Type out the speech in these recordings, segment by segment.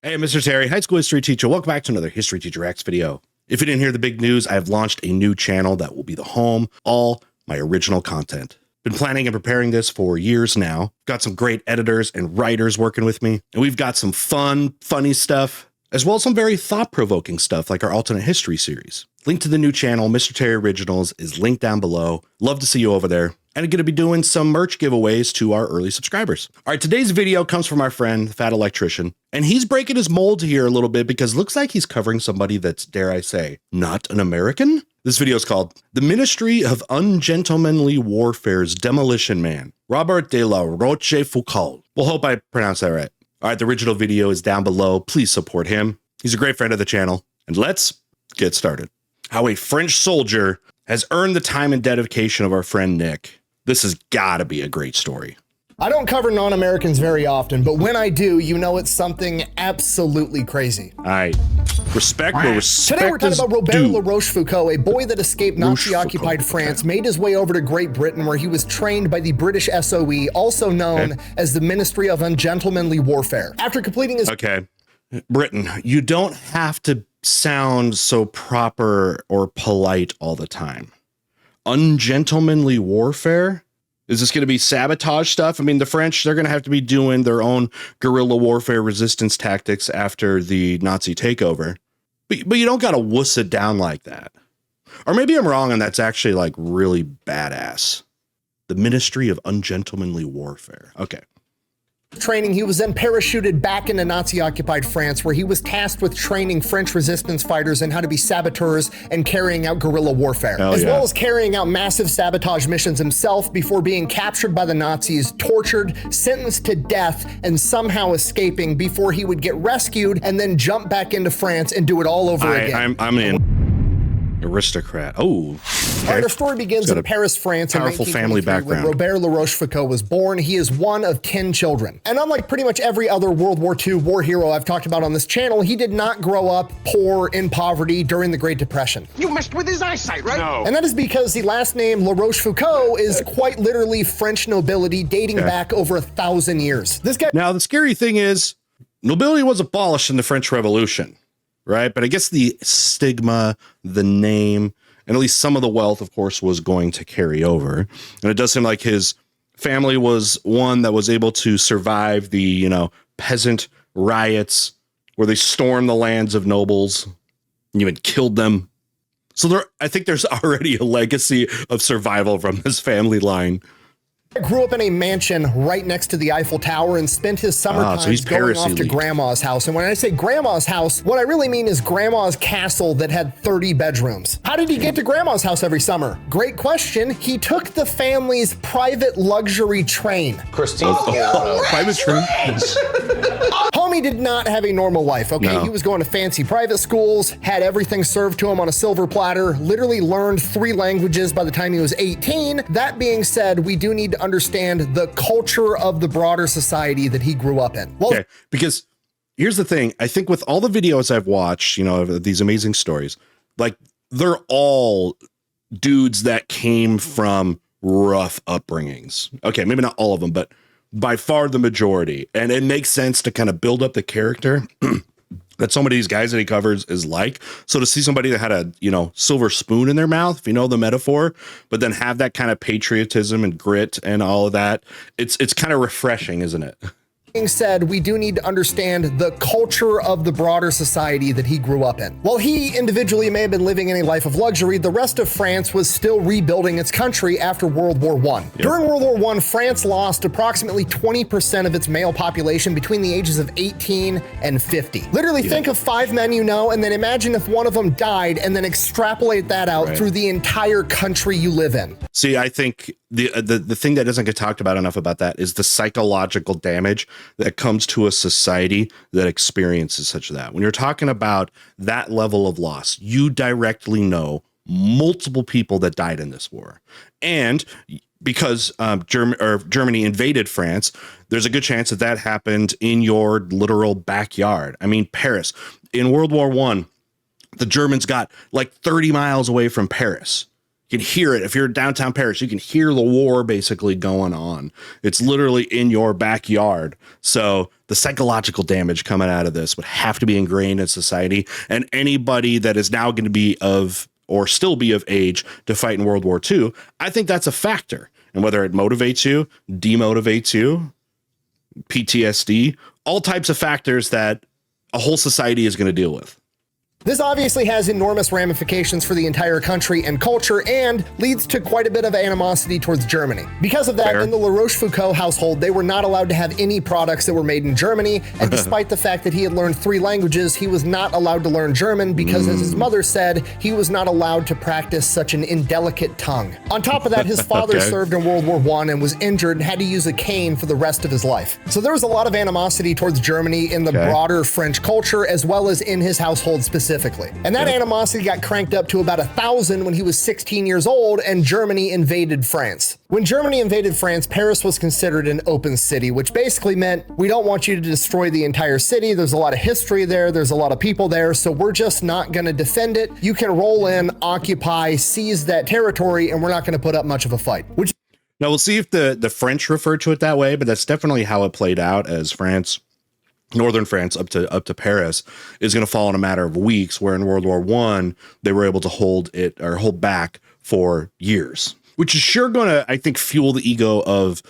Hey, Mr. Terry, high school history teacher. Welcome back to another History Teacher X video. If you didn't hear the big news, I've launched a new channel that will be the home of all my original content. Been planning and preparing this for years now. Got some great editors and writers working with me, and we've got some fun, funny stuff, as well as some very thought-provoking stuff like our alternate history series. Link to the new channel, Mr. Terry Originals, is linked down below. Love to see you over there. And I'm going to be doing some merch giveaways to our early subscribers. All right, today's video comes from our friend, Fat Electrician, and he's breaking his mold here a little bit because it looks like he's covering somebody that's, dare I say, not an American? This video is called The Ministry of Ungentlemanly Warfare's Demolition Man, Robert de La Rochefoucauld. Well, hope I pronounced that right. All right, the original video is down below. Please support him. He's a great friend of the channel. And let's get started. How a French soldier has earned the time and dedication of our friend Nick. This has got to be a great story. I don't cover non-Americans very often, but when I do, you know it's something absolutely crazy. All right. Respect where respect Today we're talking about Robert de due. La Rochefoucauld, a boy that escaped Nazi-occupied France, made his way over to Great Britain, where he was trained by the British SOE, also known as the Ministry of Ungentlemanly Warfare. After completing his... Okay. Britain, you don't have to sound so proper or polite all the time. Ungentlemanly warfare? Is this going to be sabotage stuff? I mean, the French, they're going to have to be doing their own guerrilla warfare resistance tactics after the Nazi takeover. But you don't got to wuss it down like that. Or maybe I'm wrong and that's actually like really badass. The Ministry of Ungentlemanly Warfare. Okay. training, he was then parachuted back into Nazi-occupied France, where he was tasked with training French resistance fighters in how to be saboteurs and carrying out guerrilla warfare, as well as carrying out massive sabotage missions himself before being captured by the Nazis, tortured, sentenced to death, and somehow escaping before he would get rescued and then jump back into France and do it all over again. I'm in. Aristocrat. Oh. Okay. All right, our story begins in Paris, France, in 1923, when Robert de La Rochefoucauld was born. He is one of 10 children. And unlike pretty much every other World War II war hero I've talked about on this channel, he did not grow up poor in poverty during the Great Depression. You messed with his eyesight, right? No. And that is because the last name La Rochefoucauld is quite literally French nobility dating back over 1,000 years. This guy. Now, the scary thing is, nobility was abolished in the French Revolution. Right. But I guess the stigma, the name, and at least some of the wealth, of course, was going to carry over. And it does seem like his family was one that was able to survive the, peasant riots where they stormed the lands of nobles and even killed them. So I think there's already a legacy of survival from this family line. I grew up in a mansion right next to the Eiffel Tower and spent his summer times going off to grandma's house. And when I say grandma's house, what I really mean is grandma's castle that had 30 bedrooms. How did he get to grandma's house every summer? Great question. He took the family's private luxury train. Christine. Private train? Homie did not have a normal life, okay? No. He was going to fancy private schools, had everything served to him on a silver platter, literally learned 3 languages by the time he was 18. That being said, we do need to understand the culture of the broader society that he grew up in. Well, okay, because here's the thing. I think with all the videos I've watched, of these amazing stories, like they're all dudes that came from rough upbringings. Okay, maybe not all of them, but by far the majority. And it makes sense to kind of build up the character that some of these guys that he covers is like. So to see somebody that had a, silver spoon in their mouth, if you know the metaphor, but then have that kind of patriotism and grit and all of that, it's kind of refreshing, isn't it? Being said, we do need to understand the culture of the broader society that he grew up in. While he individually may have been living in a life of luxury, the rest of France was still rebuilding its country after World War I. Yep. During World War I, France lost approximately 20% of its male population between the ages of 18 and 50. Literally think of 5 men you know, and then imagine if one of them died, and then extrapolate that out through the entire country you live in. See, I think the thing that doesn't get talked about enough about that is the psychological damage that comes to a society that experiences such that. When you're talking about that level of loss, you directly know multiple people that died in this war. And because Germany invaded France, there's a good chance that happened in your literal backyard. I mean, Paris. In World War I, the Germans got like 30 miles away from Paris. You can hear it. If you're in downtown Paris, you can hear the war basically going on. It's literally in your backyard. So the psychological damage coming out of this would have to be ingrained in society. And anybody that is now going to be of or still be of age to fight in World War II, I think that's a factor. And whether it motivates you, demotivates you, PTSD, all types of factors that a whole society is going to deal with. This obviously has enormous ramifications for the entire country and culture and leads to quite a bit of animosity towards Germany. Because of that, in the La Rochefoucauld household, they were not allowed to have any products that were made in Germany. And despite the fact that he had learned 3 languages, he was not allowed to learn German because, as his mother said, he was not allowed to practice such an indelicate tongue. On top of that, his father served in World War I and was injured and had to use a cane for the rest of his life. So there was a lot of animosity towards Germany in the broader French culture, as well as in his household specifically. And that animosity got cranked up to about 1,000 when he was 16 years old and Germany invaded France. When Germany invaded France, Paris was considered an open city, which basically meant we don't want you to destroy the entire city. There's a lot of history there. There's a lot of people there. So we're just not going to defend it. You can roll in, occupy, seize that territory, and we're not going to put up much of a fight. Now we'll see if the French referred to it that way, but that's definitely how it played out, as northern France up to Paris is going to fall in a matter of weeks, where in World War I, they were able to hold back for years, which is sure going to, I think, fuel the ego of,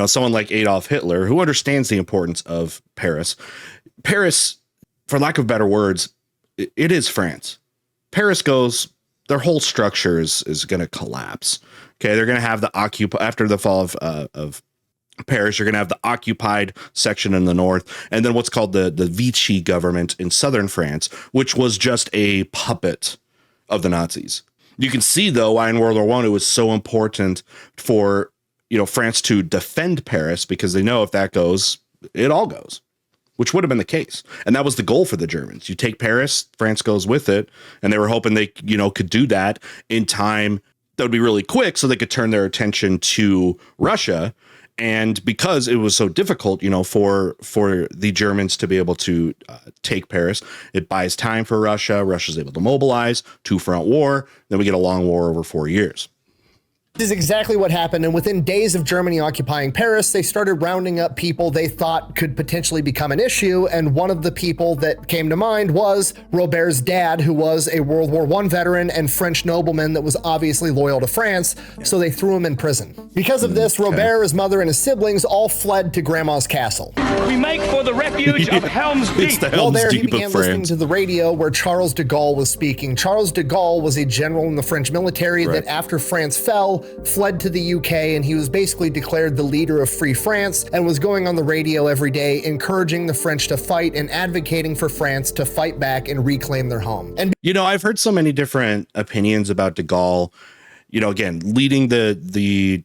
someone like Adolf Hitler, who understands the importance of Paris. Paris, for lack of better words, it is France. Paris goes, their whole structure is going to collapse. Okay. They're going to have after the fall of Paris, you're going to have the occupied section in the north, and then what's called the Vichy government in southern France, which was just a puppet of the Nazis. You can see, though, why in World War I it was so important for France to defend Paris, because they know if that goes, it all goes, which would have been the case. And that was the goal for the Germans. You take Paris, France goes with it, and they were hoping they could do that in time that would be really quick, so they could turn their attention to Russia. And because it was so difficult, for the Germans to be able to take Paris, it buys time for Russia. Russia's able to mobilize, 2-front war. Then we get a long war over 4 years. This is exactly what happened, and within days of Germany occupying Paris, they started rounding up people they thought could potentially become an issue, and one of the people that came to mind was Robert's dad, who was a World War I veteran and French nobleman that was obviously loyal to France, so they threw him in prison. Because of this, Robert, his mother, and his siblings all fled to Grandma's castle. We make for the refuge of Helm's Deep. While there, he began listening to the radio where Charles de Gaulle was speaking. Charles de Gaulle was a general in the French military that, after France fell, fled to the UK, and he was basically declared the leader of Free France and was going on the radio every day encouraging the French to fight and advocating for France to fight back and reclaim their home. And I've heard so many different opinions about de Gaulle, again, leading the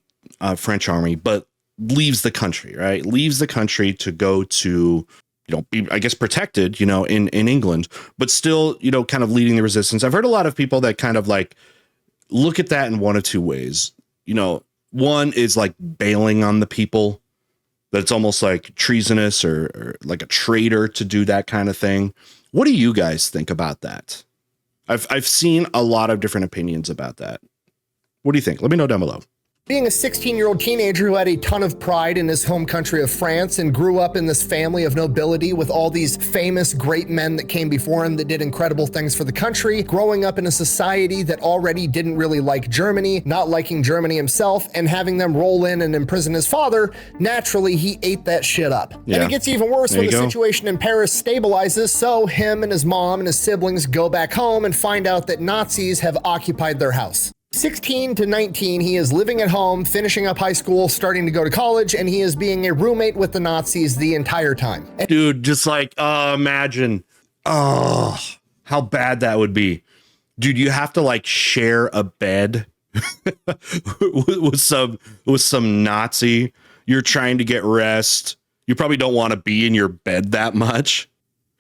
French army, but leaves the country, right? Leaves the country to go to, be, I guess, protected, in England, but still, kind of leading the resistance. I've heard a lot of people that kind of like look at that in one of two ways. One is like bailing on the people, that it's almost like treasonous or like a traitor to do that kind of thing. What do you guys think about that? I've seen a lot of different opinions about that. What do you think? Let me know down below. Being a 16-year-old teenager who had a ton of pride in his home country of France and grew up in this family of nobility with all these famous great men that came before him that did incredible things for the country, growing up in a society that already didn't really like Germany, not liking Germany himself, and having them roll in and imprison his father, naturally he ate that shit up. Yeah. And it gets even worse when the situation in Paris stabilizes, so him and his mom and his siblings go back home and find out that Nazis have occupied their house. 16 to 19, he is living at home, finishing up high school, starting to go to college, and he is being a roommate with the Nazis the entire time. Dude, just like, imagine, how bad that would be. Dude, you have to like share a bed with some Nazi. You're trying to get rest. You probably don't want to be in your bed that much.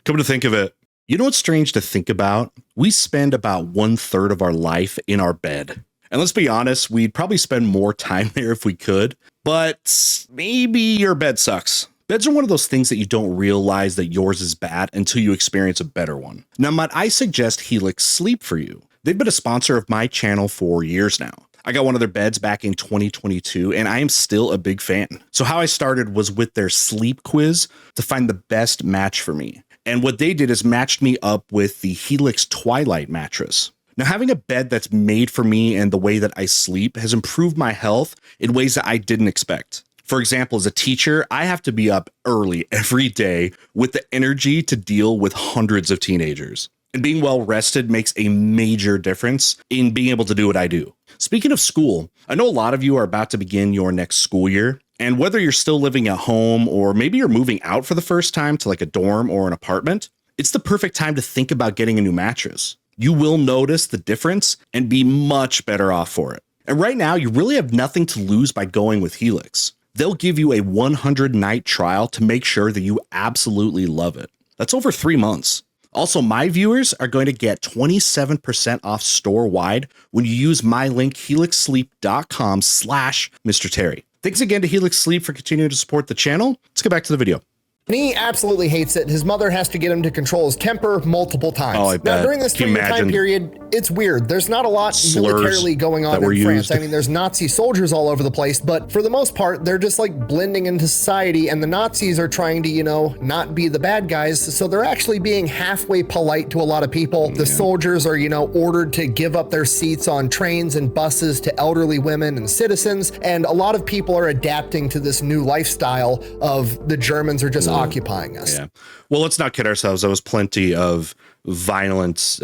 Come to think of it. You know what's strange to think about? We spend about 1/3 of our life in our bed. And let's be honest, we'd probably spend more time there if we could, but maybe your bed sucks. Beds are one of those things that you don't realize that yours is bad until you experience a better one. Now, might I suggest Helix Sleep for you? They've been a sponsor of my channel for years now. I got one of their beds back in 2022, and I am still a big fan. So how I started was with their sleep quiz to find the best match for me. And what they did is matched me up with the Helix Twilight mattress. Now, having a bed that's made for me and the way that I sleep has improved my health in ways that I didn't expect. For example, as a teacher, I have to be up early every day with the energy to deal with hundreds of teenagers. And being well rested makes a major difference in being able to do what I do. Speaking of school, I know a lot of you are about to begin your next school year. And whether you're still living at home or maybe you're moving out for the first time to like a dorm or an apartment, it's the perfect time to think about getting a new mattress. You will notice the difference and be much better off for it. And right now, you really have nothing to lose by going with Helix. They'll give you a 100-night trial to make sure that you absolutely love it. That's over 3 months. Also, my viewers are going to get 27% off store-wide when you use my link helixsleep.com/Mr. Terry. Thanks again to Helix Sleep for continuing to support the channel. Let's get back to the video. And he absolutely hates it. His mother has to get him to control his temper multiple times. Oh, I bet. Now, during this 3-year time period, it's weird. There's not a lot militarily going on in France. I mean, there's Nazi soldiers all over the place, but for the most part, they're just like blending into society, and the Nazis are trying to, you know, not be the bad guys. So they're actually being halfway polite to a lot of people. The soldiers are, you know, ordered to give up their seats on trains and buses to elderly women and citizens. And a lot of people are adapting to this new lifestyle of the Germans are just occupying us. Yeah. Well, let's not kid ourselves. There was plenty of violence,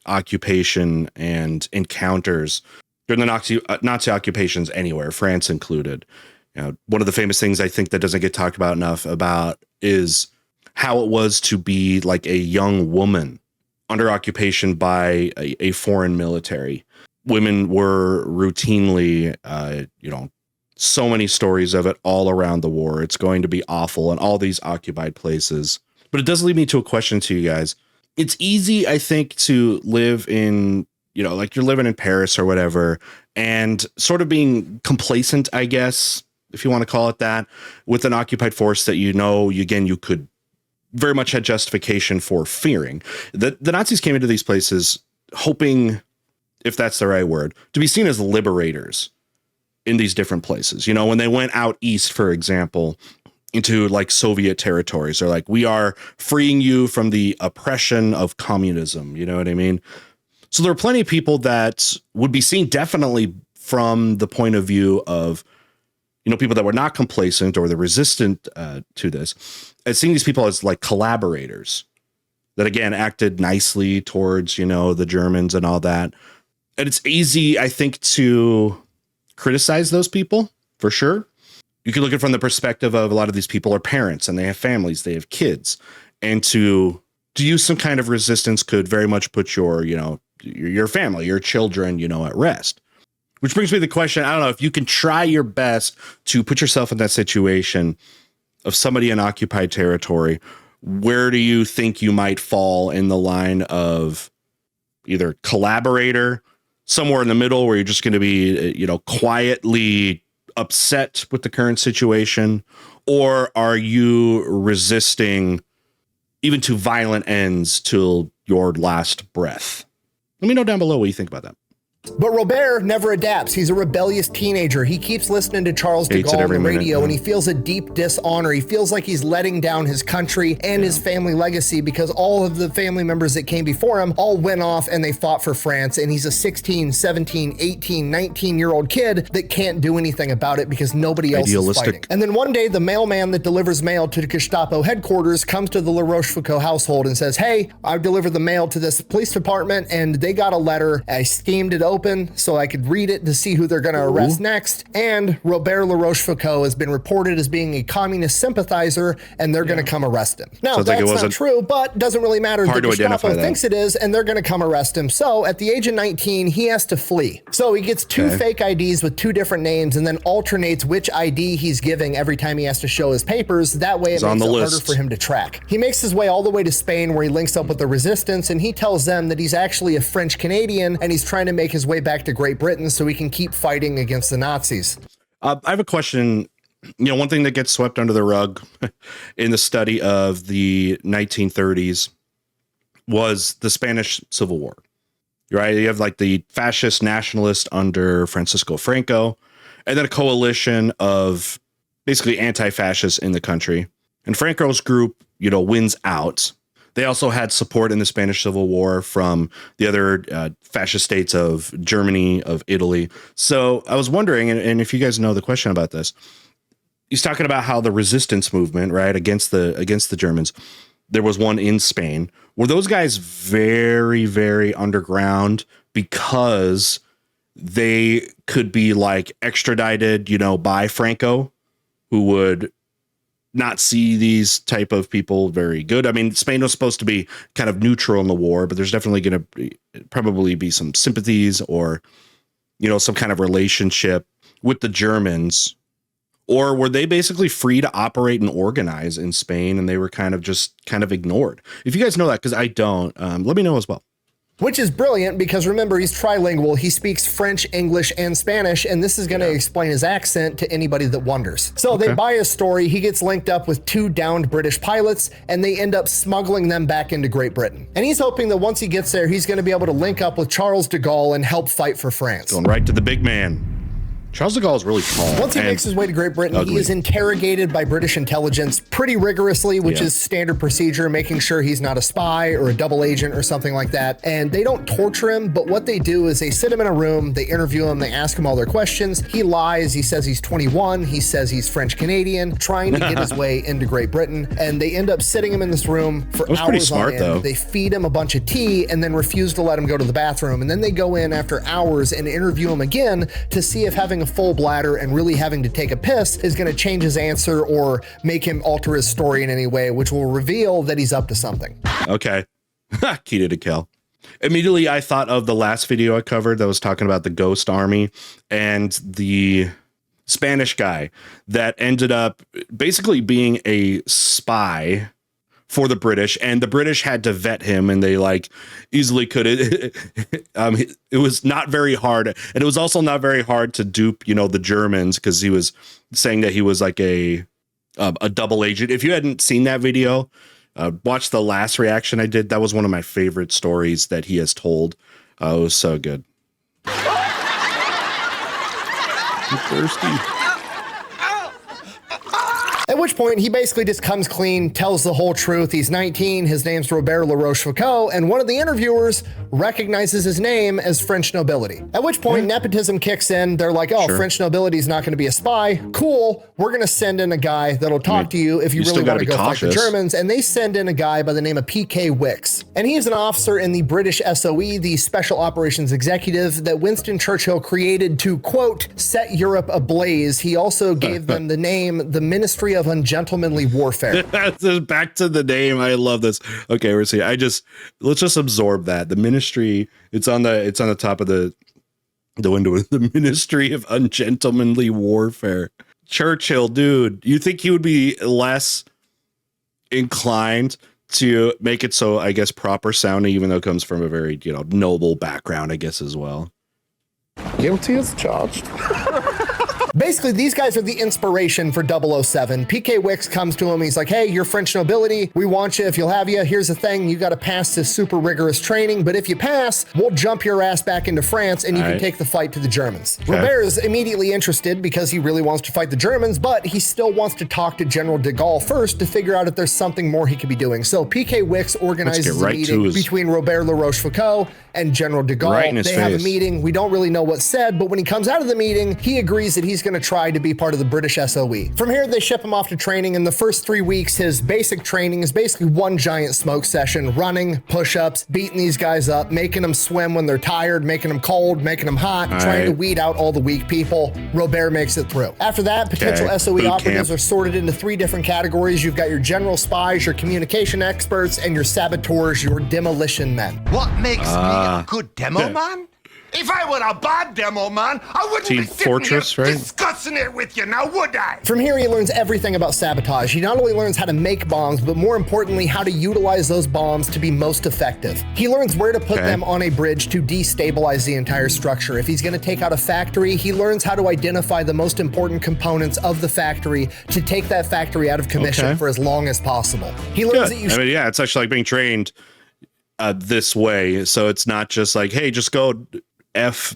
occupation, and encounters during the Nazi occupations anywhere, France included. You know, one of the famous things I think that doesn't get talked about enough about is how it was to be like a young woman under occupation by a foreign military. Women were routinely, so many stories of it all around the war. It's going to be awful in all these occupied places. But it does lead me to a question to you guys. It's easy, I think, to live in, like you're living in Paris or whatever, and sort of being complacent, I guess, if you want to call it that, with an occupied force that you could very much had justification for fearing. The Nazis came into these places hoping, if that's the right word, to be seen as liberators in these different places. You know, when they went out east, for example, into like Soviet territories, they're like, we are freeing you from the oppression of communism. You know what I mean? So there are plenty of people that would be seen definitely from the point of view of, people that were not complacent or the resistant to this, as seeing these people as like collaborators that, again, acted nicely towards, the Germans and all that. And it's easy, I think, to criticize those people for sure. You can look at it from the perspective of a lot of these people are parents and they have families, they have kids, and to use some kind of resistance could very much put your family, your children, at rest. Which brings me to the question, I don't know, if you can try your best to put yourself in that situation of somebody in occupied territory, where do you think you might fall in the line of either collaborator, somewhere in the middle where you're just going to be, quietly upset with the current situation, or are you resisting even to violent ends till your last breath? Let me know down below what you think about that. But Robert never adapts. He's a rebellious teenager. He keeps listening to Charles de Gaulle on the radio, and he feels a deep dishonor. He feels like he's letting down his country and his family legacy because all of the family members that came before him all went off and they fought for France. And he's a 16, 17, 18, 19-year-old kid that can't do anything about it because nobody else is fighting. And then one day, the mailman that delivers mail to the Gestapo headquarters comes to the La Rochefoucauld household and says, hey, I've delivered the mail to this police department and they got a letter. I steamed it open so I could read it to see who they're going to arrest next. And Robert La Rochefoucauld has been reported as being a communist sympathizer, and they're going to come arrest him. Now, that's not true, but doesn't really matter. The Gestapo thinks it is, and they're going to come arrest him. So at the age of 19, he has to flee. So he gets two fake IDs with two different names and then alternates which ID he's giving every time he has to show his papers. That way it makes it harder for him to track. He makes his way all the way to Spain, where he links up with the resistance, and he tells them that he's actually a French Canadian and he's trying to make his way back to Great Britain so he can keep fighting against the Nazis. I have a question. One thing that gets swept under the rug in the study of the 1930s was the Spanish Civil War. right? You have like the fascist nationalist under Francisco Franco, and then a coalition of basically anti-fascists in the country. And Franco's group, wins out. They also had support in the Spanish Civil War from the other fascist states of Germany, of Italy. So I was wondering, and if you guys know the question about this, he's talking about how the resistance movement, right, against the Germans, there was one in Spain. Were those guys very, very underground because they could be like extradited, by Franco, who would not see these type of people very good? I mean, Spain was supposed to be kind of neutral in the war, but there's definitely going to probably be some sympathies or, some kind of relationship with the Germans. Or were they basically free to operate and organize in Spain, and they were kind of ignored? If you guys know that, because I don't, let me know as well. Which is brilliant because remember, he's trilingual. He speaks French, English, and Spanish, and this is going to explain his accent to anybody that wonders. So they buy his story. He gets linked up with 2 downed British pilots, and they end up smuggling them back into Great Britain. And he's hoping that once he gets there, he's going to be able to link up with Charles de Gaulle and help fight for France. Going right to the big man. Charles de Gaulle is really tall. Once he makes his way to Great Britain, he is interrogated by British intelligence pretty rigorously, which is standard procedure, making sure he's not a spy or a double agent or something like that. And they don't torture him, but what they do is they sit him in a room, they interview him, they ask him all their questions. He lies. He says he's 21. He says he's French-Canadian, trying to get his way into Great Britain. And they end up sitting him in this room for hours pretty smart, on end. though. They feed him a bunch of tea and then refuse to let him go to the bathroom. And then they go in after hours and interview him again to see if having a full bladder and really having to take a piss is going to change his answer or make him alter his story in any way, which will reveal that he's up to something. Okay. Key to kill. Immediately, I thought of the last video I covered that was talking about the Ghost Army and the Spanish guy that ended up basically being a spy for the British, and the British had to vet him, and they like easily could. It was not very hard, and it was also not very hard to dupe, the Germans, because he was saying that he was like a double agent. If you hadn't seen that video, watch the last reaction I did. That was one of my favorite stories that he has told. It was so good. I'm thirsty. At which point, he basically just comes clean, tells the whole truth. He's 19, his name's Robert de La Rochefoucauld, and one of the interviewers recognizes his name as French nobility. At which point, nepotism kicks in. They're like, oh, French nobility is not going to be a spy. Cool, we're going to send in a guy that'll talk to you if you really want to go fight the Germans. And they send in a guy by the name of P.K. Wicks. And he's an officer in the British SOE, the Special Operations Executive, that Winston Churchill created to, quote, set Europe ablaze. He also gave them the name, the Ministry of Ungentlemanly Warfare. Back to the name. I love this. Okay, we're seeing. Let's just absorb that. The ministry. It's on the top of the window. The Ministry of Ungentlemanly Warfare. Churchill, dude. You think he would be less inclined to make it so, I guess, proper sounding, even though it comes from a very noble background, I guess, as well. Guilty as charged. Basically, these guys are the inspiration for 007. PK Wicks comes to him. He's like, hey, you're French nobility. We want you. If you'll have you, here's the thing. You got to pass this super rigorous training. But if you pass, we'll jump your ass back into France and you can take the fight to the Germans. Okay. Robert is immediately interested because he really wants to fight the Germans, but he still wants to talk to General de Gaulle first to figure out if there's something more he could be doing. So PK Wicks organizes a meeting between Robert de La Rochefoucauld and General de Gaulle. They have a meeting. We don't really know what's said, but when he comes out of the meeting, he agrees that he's going to try to be part of the British SOE. From here, they ship him off to training. In the first 3 weeks, his basic training is basically one giant smoke session, running, push-ups, beating these guys up, making them swim when they're tired, making them cold, making them hot, trying to weed out all the weak people. Robert makes it through. After that, potential SOE operatives are sorted into 3 different categories. You've got your general spies, your communication experts, and your saboteurs, your demolition men. What makes me a good demo man? If I were a bad demo man, I wouldn't be sitting here discussing it with you now, would I? From here, he learns everything about sabotage. He not only learns how to make bombs, but more importantly, how to utilize those bombs to be most effective. He learns where to put them on a bridge to destabilize the entire structure. If he's going to take out a factory, he learns how to identify the most important components of the factory to take that factory out of commission for as long as possible. He learns that it's actually like being trained this way. So it's not just like, hey, just go F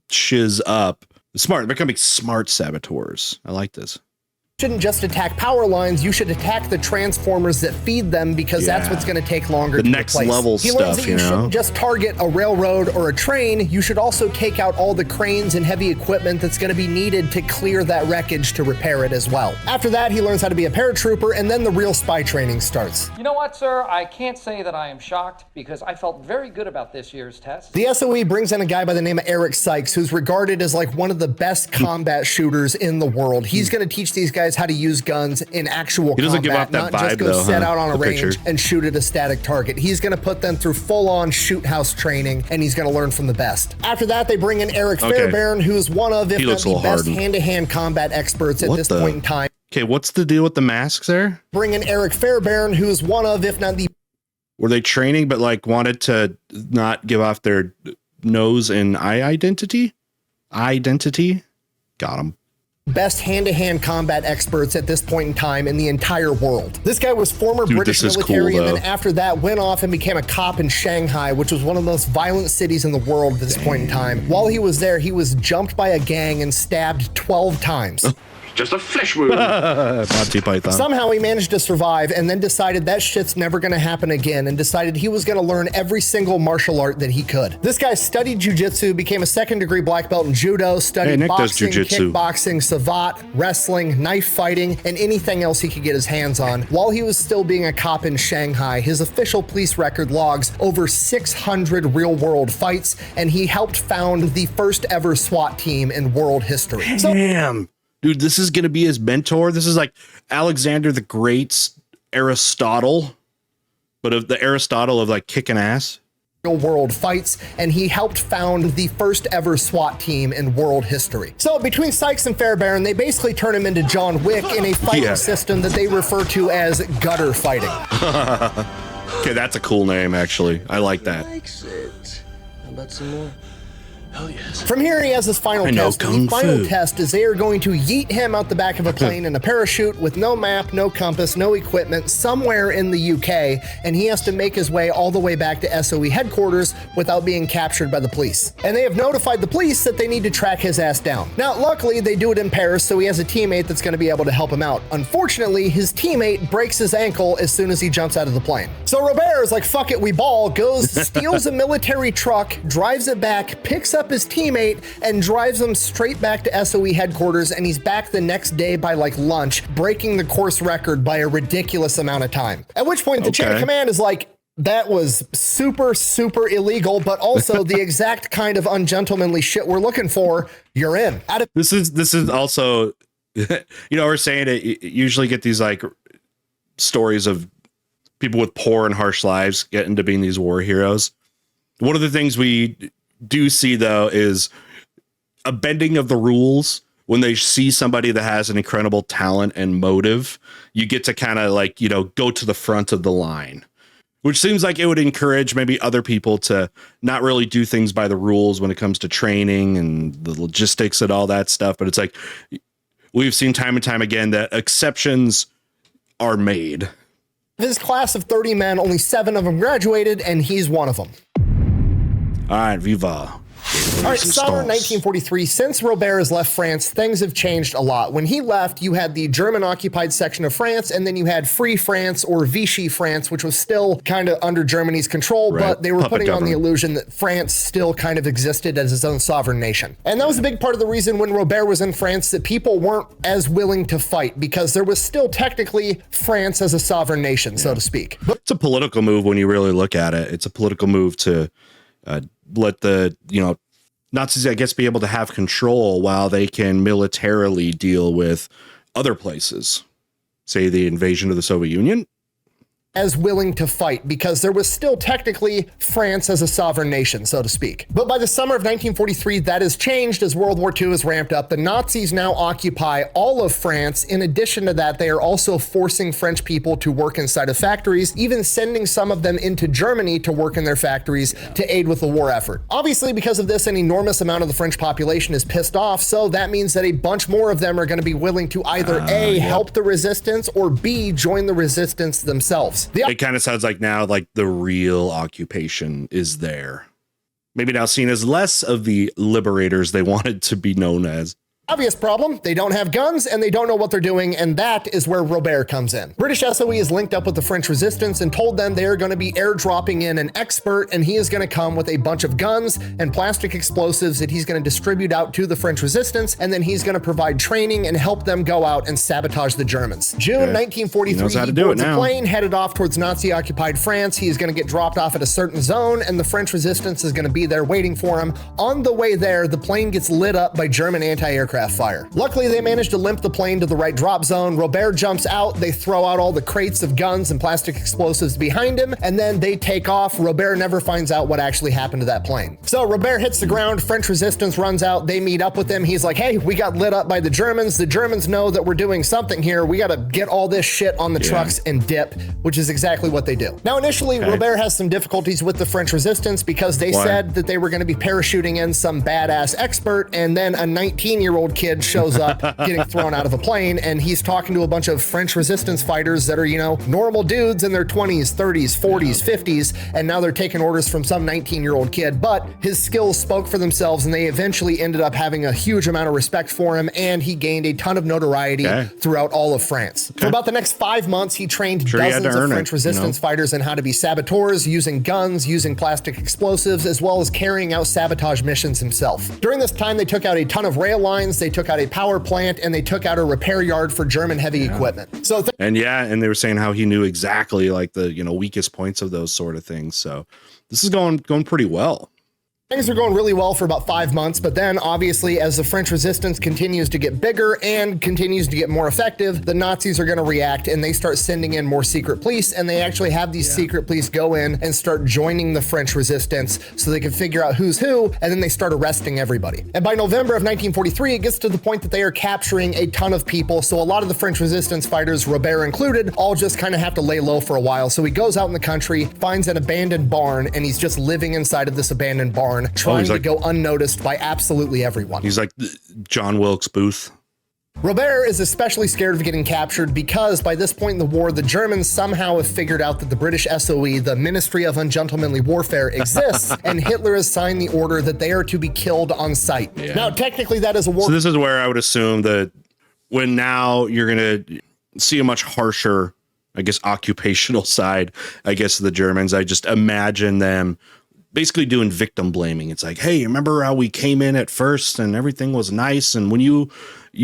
shiz up. Smart. They're becoming smart saboteurs. I like this. Shouldn't just attack power lines, you should attack the transformers that feed them, because that's what's going to take longer to next replace. level He learns stuff, that you shouldn't just target a railroad or a train, you should also take out all the cranes and heavy equipment that's going to be needed to clear that wreckage to repair it as well. After that, he learns how to be a paratrooper, and then the real spy training starts. You know what, sir? I can't say that I am shocked, because I felt very good about this year's test. The SOE brings in a guy by the name of Eric Sykes, who's regarded as like one of the best combat shooters in the world. He's going to teach these guys how to use guns in actual combat. He doesn't give off that vibe, just go set out on a range and shoot at a static target. He's going to put them through full-on shoot house training, and he's going to learn from the best. After that, they bring in Eric Fairbairn, who's one of, if not the best hand-to-hand combat experts at this point in time. Okay, what's the deal with the masks there? Bring in Eric Fairbairn, who's one of, if not the... Were they training but like wanted to not give off their nose and eye identity? Got him. Best hand-to-hand combat experts at this point in time in the entire world. This guy was former British military, and then after that went off and became a cop in Shanghai, which was one of the most violent cities in the world at this point in time. While he was there, he was jumped by a gang and stabbed 12 times. Just a flesh wound. Monty Python. Somehow he managed to survive, and then decided that shit's never gonna happen again, and decided he was gonna learn every single martial art that he could. This guy studied jujitsu, became a second-degree black belt in judo, studied boxing, kickboxing, savate, wrestling, knife fighting, and anything else he could get his hands on. While he was still being a cop in Shanghai, his official police record logs over 600 real-world fights, and he helped found the first ever SWAT team in world history. Damn. Dude, this is going to be his mentor. This is like Alexander the Great's Aristotle, but of the Aristotle of like kicking ass. World fights, and he helped found the first ever SWAT team in world history. So between Sykes and Fairbairn, they basically turn him into John Wick in a fighting system that they refer to as gutter fighting. Okay, that's a cool name, actually. I like that. How about some more? Hell yes. From here, he has his final test. The final test is they are going to yeet him out the back of a plane in a parachute with no map, no compass, no equipment, somewhere in the UK, and he has to make his way all the way back to SOE headquarters without being captured by the police. And they have notified the police that they need to track his ass down. Now, luckily, they do it in Paris, so he has a teammate that's going to be able to help him out. Unfortunately, his teammate breaks his ankle as soon as he jumps out of the plane. So Robert is like, fuck it, we ball, goes, steals a military truck, drives it back, picks up his teammate, and drives him straight back to SOE headquarters, and he's back the next day by like lunch, breaking the course record by a ridiculous amount of time. At which point the chain of command is like, that was super, super illegal, but also the exact kind of ungentlemanly shit we're looking for. You're in. This is also, you know, we're saying it, you usually get these like stories of people with poor and harsh lives get into being these war heroes. One of the things we do see, though, is a bending of the rules. When they see somebody that has an incredible talent and motive, you get to kind of like, you know, go to the front of the line, which seems like it would encourage maybe other people to not really do things by the rules when it comes to training and the logistics and all that stuff. But it's like we've seen time and time again that exceptions are made. His class of 30 men, only 7 of them graduated, and he's one of them. All right, viva. All right, summer 1943. Since Robert has left France, things have changed a lot. When he left, you had the German-occupied section of France, and then you had Free France or Vichy France, which was still kind of under Germany's control, but they were putting on the illusion that France still kind of existed as its own sovereign nation. And that was a big part of the reason when Robert was in France that people weren't as willing to fight, because there was still technically France as a sovereign nation, so to speak. But it's a political move when you really look at it. It's a political move to let the, you know, Nazis, I guess, be able to have control while they can militarily deal with other places, say the invasion of the Soviet Union. As willing to fight, because there was still technically France as a sovereign nation, so to speak. But by the summer of 1943, that has changed as World War II has ramped up. The Nazis now occupy all of France. In addition to that, they are also forcing French people to work inside of factories, even sending some of them into Germany to work in their factories to aid with the war effort. Obviously, because of this, an enormous amount of the French population is pissed off, so that means that a bunch more of them are going to be willing to either A, help the resistance, or B, join the resistance themselves. France. It kind of sounds like now like the real occupation is there. Maybe now seen as less of the liberators they wanted to be known as. Obvious problem, they don't have guns and they don't know what they're doing, and that is where Robert comes in. British SOE is linked up with the French resistance and told them they are going to be airdropping in an expert, and he is going to come with a bunch of guns and plastic explosives that he's going to distribute out to the French resistance, and then he's going to provide training and help them go out and sabotage the Germans. June 1943, he boards a plane headed off towards Nazi-occupied France. He's going to get dropped off at a certain zone, and the French resistance is going to be there waiting for him. On the way there, the plane gets lit up by German anti-aircraft fire. Luckily, they managed to limp the plane to the right drop zone. Robert jumps out. They throw out all the crates of guns and plastic explosives behind him, and then they take off. Robert never finds out what actually happened to that plane. So Robert hits the ground. French resistance runs out. They meet up with him. He's like, hey, we got lit up by the Germans. The Germans know that we're doing something here. We got to get all this shit on the trucks and dip, which is exactly what they do. Now, initially, Robert has some difficulties with the French resistance because they said that they were going to be parachuting in some badass expert, and then a 19-year-old kid shows up getting thrown out of a plane, and he's talking to a bunch of French resistance fighters that are, you know, normal dudes in their 20s, 30s, 40s, 50s, and now they're taking orders from some 19-year-old kid. But his skills spoke for themselves, and they eventually ended up having a huge amount of respect for him, and he gained a ton of notoriety throughout all of France. For about the next 5 months, he trained dozens of French resistance fighters in how to be saboteurs, using guns, using plastic explosives, as well as carrying out sabotage missions himself. During this time, they took out a ton of rail lines, they took out a power plant, and they took out a repair yard for German heavy equipment. So and they were saying how he knew exactly like the, you know, weakest points of those sort of things. So this is going pretty well. Things are going really well for about 5 months, but then obviously as the French resistance continues to get bigger and continues to get more effective, the Nazis are going to react, and they start sending in more secret police, and they actually have these secret police go in and start joining the French resistance so they can figure out who's who, and then they start arresting everybody. And by November of 1943, it gets to the point that they are capturing a ton of people, so a lot of the French resistance fighters, Robert included, all just kind of have to lay low for a while. So he goes out in the country, finds an abandoned barn, and he's just living inside of this abandoned barn, trying to go unnoticed by absolutely everyone. He's like John Wilkes Booth. Robert is especially scared of getting captured because by this point in the war, the Germans somehow have figured out that the British SOE, the Ministry of Ungentlemanly Warfare, exists, and Hitler has signed the order that they are to be killed on sight. Now, technically, that is a war. So this is where I would assume that when now you're going to see a much harsher, I guess, occupational side, I guess, of the Germans. I just imagine them basically doing victim blaming. It's like, hey, remember how we came in at first and everything was nice, and when you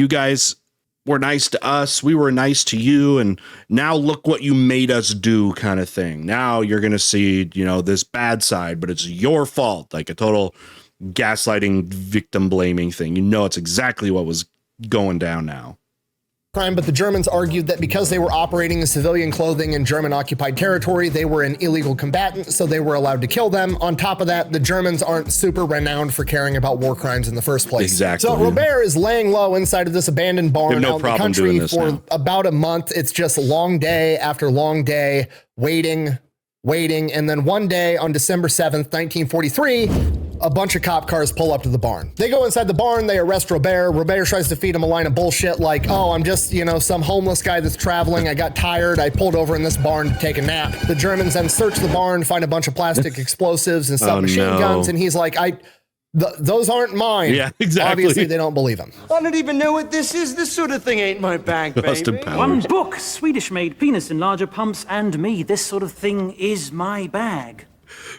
guys were nice to us, we were nice to you, and now look what you made us do, kind of thing. Now you're gonna see, you know, this bad side, but it's your fault. Like a total gaslighting, victim blaming thing. You know, it's exactly what was going down now. Crime, but the Germans argued that because they were operating in civilian clothing in German occupied territory, they were an illegal combatant, so they were allowed to kill them. On top of that, the Germans aren't super renowned for caring about war crimes in the first place. Exactly. So Robert is laying low inside of this abandoned barn out in the country for about a month. It's just long day after long day, waiting, and then one day on December 7th, 1943, a bunch of cop cars pull up to the barn. They go inside the barn, they arrest Robert. Robert tries to feed him a line of bullshit like, oh, I'm just, you know, some homeless guy that's traveling. I got tired. I pulled over in this barn to take a nap. The Germans then search the barn, find a bunch of plastic explosives and submachine guns. And he's like, those aren't mine. Yeah, exactly. Obviously, they don't believe him. I don't even know what this is. This sort of thing ain't my bag, baby. One book, Swedish-made penis enlarger pumps and me. This sort of thing is my bag.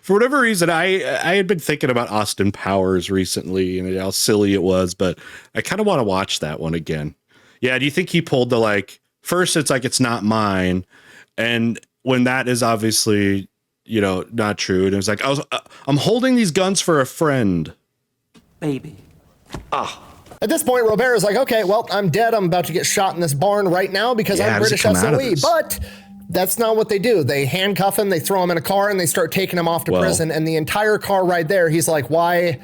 For whatever reason, I had been thinking about Austin Powers recently and how silly it was, but I kind of want to watch that one again. Yeah, do you think he pulled the, like, first it's like, it's not mine, and when that is obviously, you know, not true, and it was like, I'm holding these guns for a friend. Baby. At this point, Robert is like, okay, well, I'm dead. I'm about to get shot in this barn right now because I'm British SOE. But that's not what they do. They handcuff him, they throw him in a car, and they start taking him off to prison. And the entire car ride there, he's like, why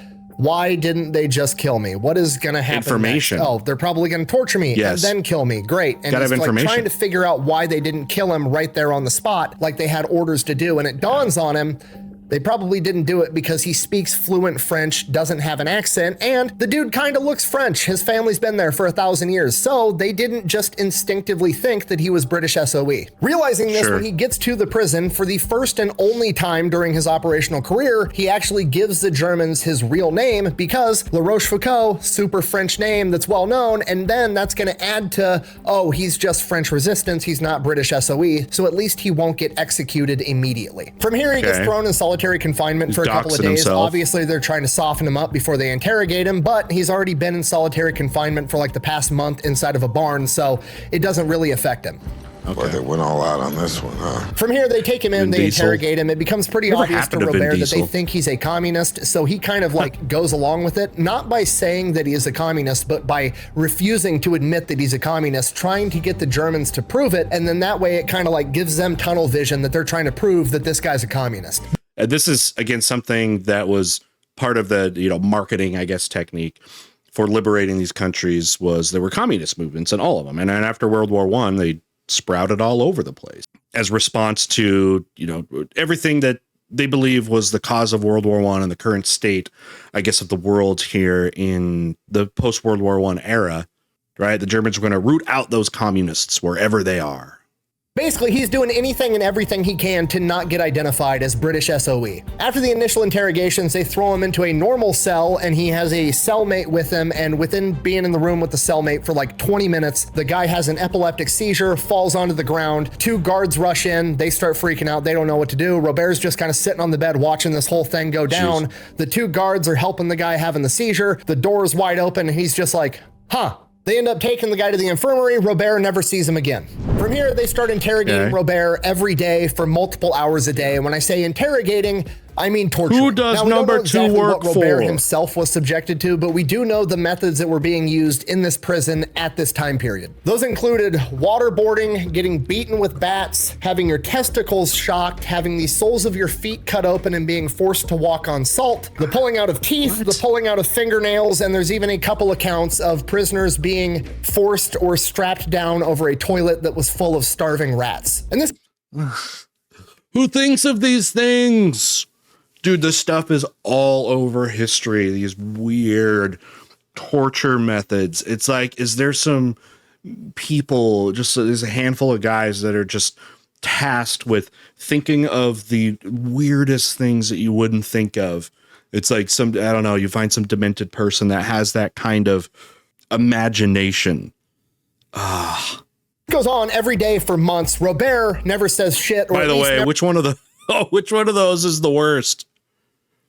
didn't they just kill me? What is going to happen Information. next? Oh, they're probably going to torture me and then kill me. Great. And he's like trying to figure out why they didn't kill him right there on the spot like they had orders to do. And it dawns on him, They probably didn't do it because he speaks fluent French, doesn't have an accent, and the dude kind of looks French. His family's been there for 1,000 years, so they didn't just instinctively think that he was British SOE. Realizing this, when he gets to the prison for the first and only time during his operational career, he actually gives the Germans his real name because La Rochefoucauld, super French name that's well known, and then that's going to add to, oh, he's just French resistance, he's not British SOE, so at least he won't get executed immediately. From here, he gets thrown in solitary confinement for a couple of days. Obviously, they're trying to soften him up before they interrogate him, but he's already been in solitary confinement for like the past month inside of a barn, so it doesn't really affect him. Boy, they went all out on this one, huh? From here, they take him in, they interrogate him. It becomes pretty obvious to Robert that they think he's a communist, so he kind of like goes along with it, not by saying that he is a communist, but by refusing to admit that he's a communist, trying to get the Germans to prove it, and then that way it kind of like gives them tunnel vision that they're trying to prove that this guy's a communist. This is, again, something that was part of the, marketing, I guess, technique for liberating these countries was there were communist movements in all of them. And then after World War I, they sprouted all over the place as response to, everything that they believe was the cause of World War I and the current state, I guess, of the world here in the post-World War I era, right? The Germans were going to root out those communists wherever they are. Basically, he's doing anything and everything he can to not get identified as British SOE. After the initial interrogations, they throw him into a normal cell, and he has a cellmate with him, and within being in the room with the cellmate for like 20 minutes, the guy has an epileptic seizure, falls onto the ground. 2 guards rush in, they start freaking out, they don't know what to do. Robert's just kind of sitting on the bed watching this whole thing go down. Jeez. The 2 guards are helping the guy having the seizure. The door is wide open, and he's just like, huh. They end up taking the guy to the infirmary. Robert never sees him again. From here, they start interrogating Robert every day for multiple hours a day. And when I say interrogating, I mean torture. Who does number 2 work what for? Robert himself was subjected to, but we do know the methods that were being used in this prison at this time period. Those included waterboarding, getting beaten with bats, having your testicles shocked, having the soles of your feet cut open and being forced to walk on salt, the pulling out of teeth, the pulling out of fingernails, and there's even a couple accounts of prisoners being forced or strapped down over a toilet that was full of starving rats. And this... Who thinks of these things? Dude, this stuff is all over history. These weird torture methods. It's like, is there some people, there's a handful of guys that are just tasked with thinking of the weirdest things that you wouldn't think of. It's like you find some demented person that has that kind of imagination. Goes on every day for months. Robert never says shit. By the way, which one of those is the worst?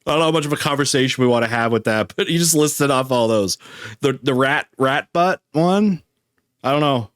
I don't know how much of a conversation we want to have with that, but you just listed off all those. The rat butt one? I don't know.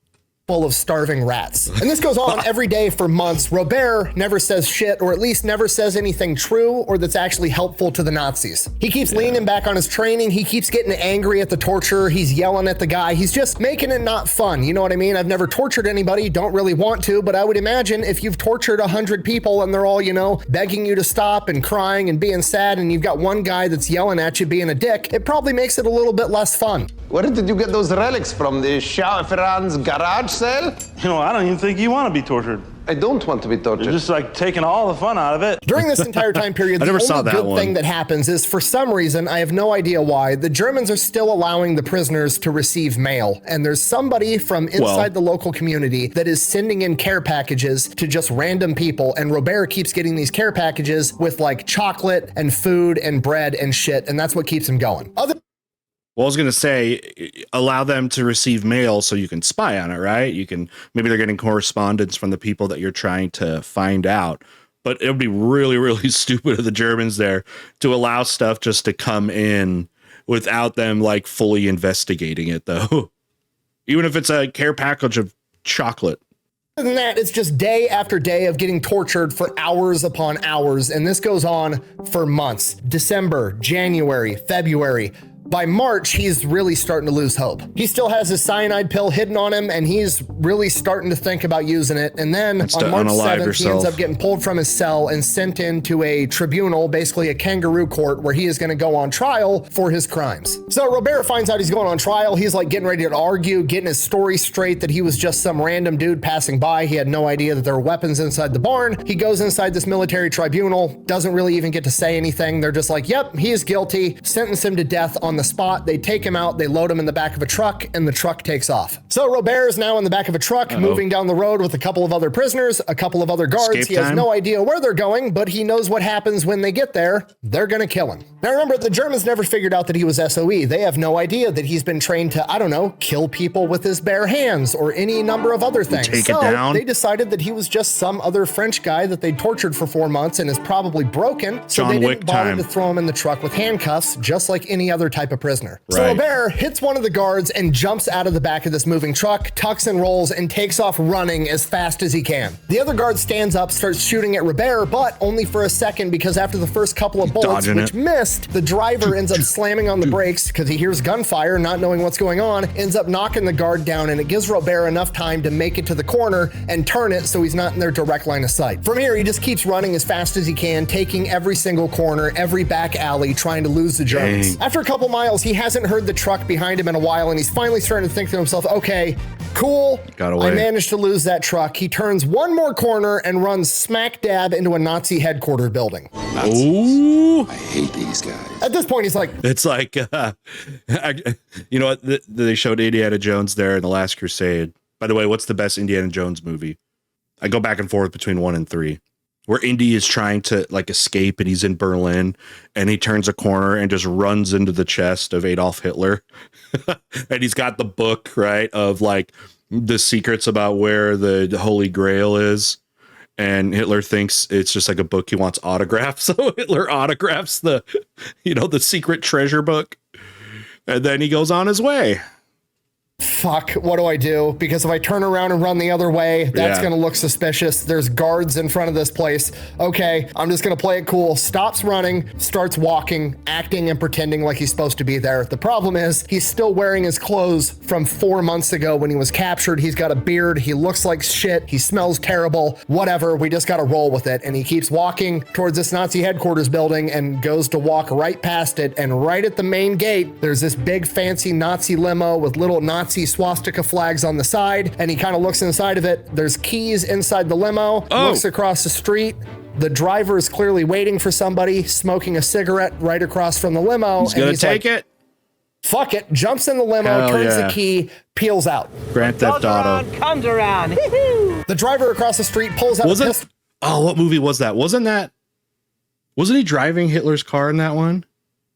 Full of starving rats. And this goes on every day for months. Robert never says shit, or at least never says anything true or that's actually helpful to the Nazis. He keeps leaning back on his training. He keeps getting angry at the torturer. He's yelling at the guy. He's just making it not fun. You know what I mean? I've never tortured anybody, don't really want to, but I would imagine if you've tortured 100 people and they're all, begging you to stop and crying and being sad, and you've got one guy that's yelling at you being a dick, it probably makes it a little bit less fun. Where did you get those relics from? The Shah of Iran's garage sale? I don't even think you want to be tortured. I don't want to be tortured. You're just like taking all the fun out of it. During this entire time period, the only good thing that happens is, for some reason, I have no idea why, the Germans are still allowing the prisoners to receive mail. And there's somebody from inside the local community that is sending in care packages to just random people. And Robert keeps getting these care packages with like chocolate and food and bread and shit. And that's what keeps him going. Well, I was going to say, allow them to receive mail so you can spy on it, right? Maybe they're getting correspondence from the people that you're trying to find out. But it would be really, really stupid of the Germans there to allow stuff just to come in without them like fully investigating it, though. Even if it's a care package of chocolate. Other than that, it's just day after day of getting tortured for hours upon hours. And this goes on for months. December, January, February. By March, he's really starting to lose hope. He still has his cyanide pill hidden on him, and he's really starting to think about using it. And then on March 7th, he ends up getting pulled from his cell and sent into a tribunal, basically a kangaroo court, where he is going to go on trial for his crimes. So Robert finds out he's going on trial. He's like getting ready to argue, getting his story straight that he was just some random dude passing by. He had no idea that there were weapons inside the barn. He goes inside this military tribunal, doesn't really even get to say anything. They're just like, yep, he is guilty, sentence him to death on the spot. They take him out, they load him in the back of a truck, and the truck takes off. So Robert is now in the back of a truck, moving down the road with a couple of other prisoners, a couple of other guards. Escape he has time? no idea where they're going, but he knows what happens when they get there. They're gonna kill him. Now remember, the Germans never figured out that he was SOE. They have no idea that he's been trained to, I don't know, kill people with his bare hands or any number of other things. Take it down. They decided that he was just some other French guy that they tortured for 4 months and is probably broken. So John they didn't Wick bother time. to throw him in the truck with handcuffs, just like any other type of prisoner. So Right. Robert hits one of the guards and jumps out of the back of this moving truck, tucks and rolls, and takes off running as fast as he can. The other guard stands up, starts shooting at Robert, but only for a second, because after the first couple of bullets, Dodging which it. missed, the driver ends up slamming on the brakes because he hears gunfire, not knowing what's going on, ends up knocking the guard down, and it gives Robert enough time to make it to the corner and turn it so he's not in their direct line of sight. From here, he just keeps running as fast as he can, taking every single corner, every back alley, trying to lose the Germans. Dang. After a couple miles, he hasn't heard the truck behind him in a while, and he's finally starting to think to himself, okay, cool, Got away. I managed to lose that truck. He turns one more corner and runs smack dab into a Nazi headquarters building. Ooh. I hate these guys. At this point, he's like, It's like, you know what? They showed Indiana Jones there in The Last Crusade. By the way, what's the best Indiana Jones movie? I go back and forth between 1 and 3, where Indy is trying to like escape and he's in Berlin and he turns a corner and just runs into the chest of Adolf Hitler. And he's got the book, right, of like the secrets about where the Holy Grail is. And Hitler thinks it's just like a book he wants autographed. So Hitler autographs the secret treasure book. And then he goes on his way. fuck, what do I do? Because if I turn around and run the other way, that's going to look suspicious. There's guards in front of this place. Okay, I'm just going to play it cool. Stops running, starts walking, acting and pretending like he's supposed to be there. The problem is he's still wearing his clothes from 4 months ago when he was captured. He's got a beard. He looks like shit. He smells terrible. Whatever. We just got to roll with it. And he keeps walking towards this Nazi headquarters building and goes to walk right past it. And right at the main gate, there's this big fancy Nazi limo with little Nazi swastika flags on the side. And he kind of looks inside of it. There's keys inside the limo. Looks across the street. The driver is clearly waiting for somebody, smoking a cigarette right across from the limo. He's gonna take it. Fuck it. Jumps in the limo, Hell turns yeah. the key, peels out. Grand Theft Auto. Comes around. The driver across the street pulls out a pistol. Oh, what movie was that? Wasn't he driving Hitler's car in that one?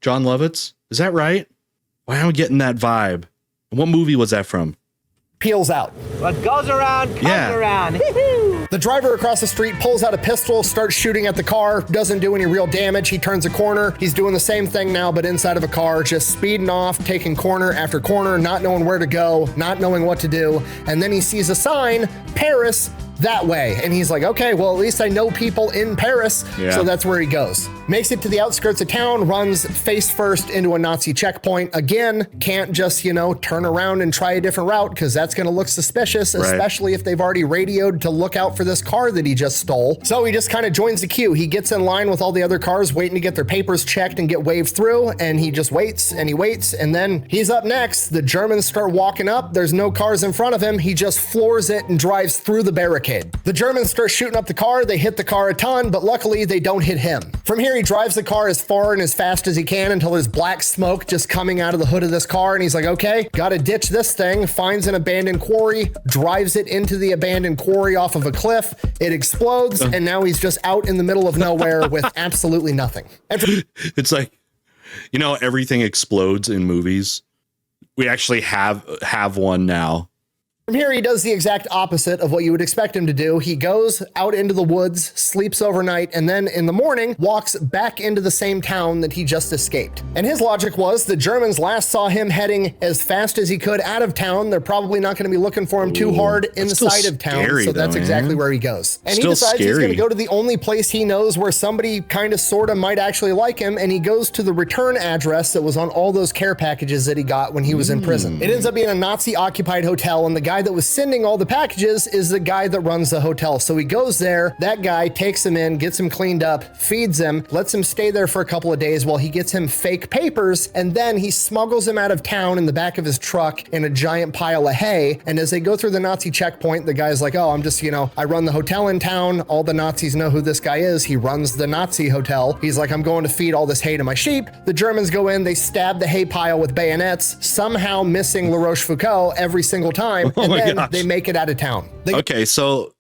John Lovitz? Is that right? Why am I getting that vibe? What movie was that from? Peels out. What goes around comes around. The driver across the street pulls out a pistol, starts shooting at the car, doesn't do any real damage. He turns a corner. He's doing the same thing now, but inside of a car, just speeding off, taking corner after corner, not knowing where to go, not knowing what to do. And then he sees a sign, Paris, that way. And he's like, okay, well, at least I know people in Paris. Yeah. So that's where he goes. Makes it to the outskirts of town, runs face first into a Nazi checkpoint. Again, can't just, turn around and try a different route because that's going to look suspicious, especially if they've already radioed to look out for this car that he just stole. So he just kind of joins the queue. He gets in line with all the other cars waiting to get their papers checked and get waved through. And he just waits and he waits. And then he's up next. The Germans start walking up. There's no cars in front of him. He just floors it and drives through the barricade. The Germans start shooting up the car. They hit the car a ton, but luckily they don't hit him. From here, he drives the car as far and as fast as he can until there's black smoke just coming out of the hood of this car. And he's like, okay, gotta ditch this thing. Finds an abandoned quarry, drives it into the abandoned quarry off of a cliff. It explodes. And now he's just out in the middle of nowhere with absolutely nothing. And It's like, everything explodes in movies. We actually have one now. From here, he does the exact opposite of what you would expect him to do. He goes out into the woods, sleeps overnight, and then in the morning walks back into the same town that he just escaped. And his logic was the Germans last saw him heading as fast as he could out of town. They're probably not going to be looking for him too hard inside of town. So that's exactly where he goes. And he decides he's going to go to the only place he knows where somebody kind of sort of might actually like him. And he goes to the return address that was on all those care packages that he got when he was in prison. It ends up being a Nazi occupied hotel, and the guy that was sending all the packages is the guy that runs the hotel. So he goes there, that guy takes him in, gets him cleaned up, feeds him, lets him stay there for a couple of days while he gets him fake papers, and then he smuggles him out of town in the back of his truck in a giant pile of hay. And as they go through the Nazi checkpoint, the guy's like, oh, I'm just, I run the hotel in town. All the Nazis know who this guy is. He runs the Nazi hotel. He's like, I'm going to feed all this hay to my sheep. The Germans go in, they stab the hay pile with bayonets, somehow missing La Rochefoucauld every single time. And then they make it out of town. Okay, so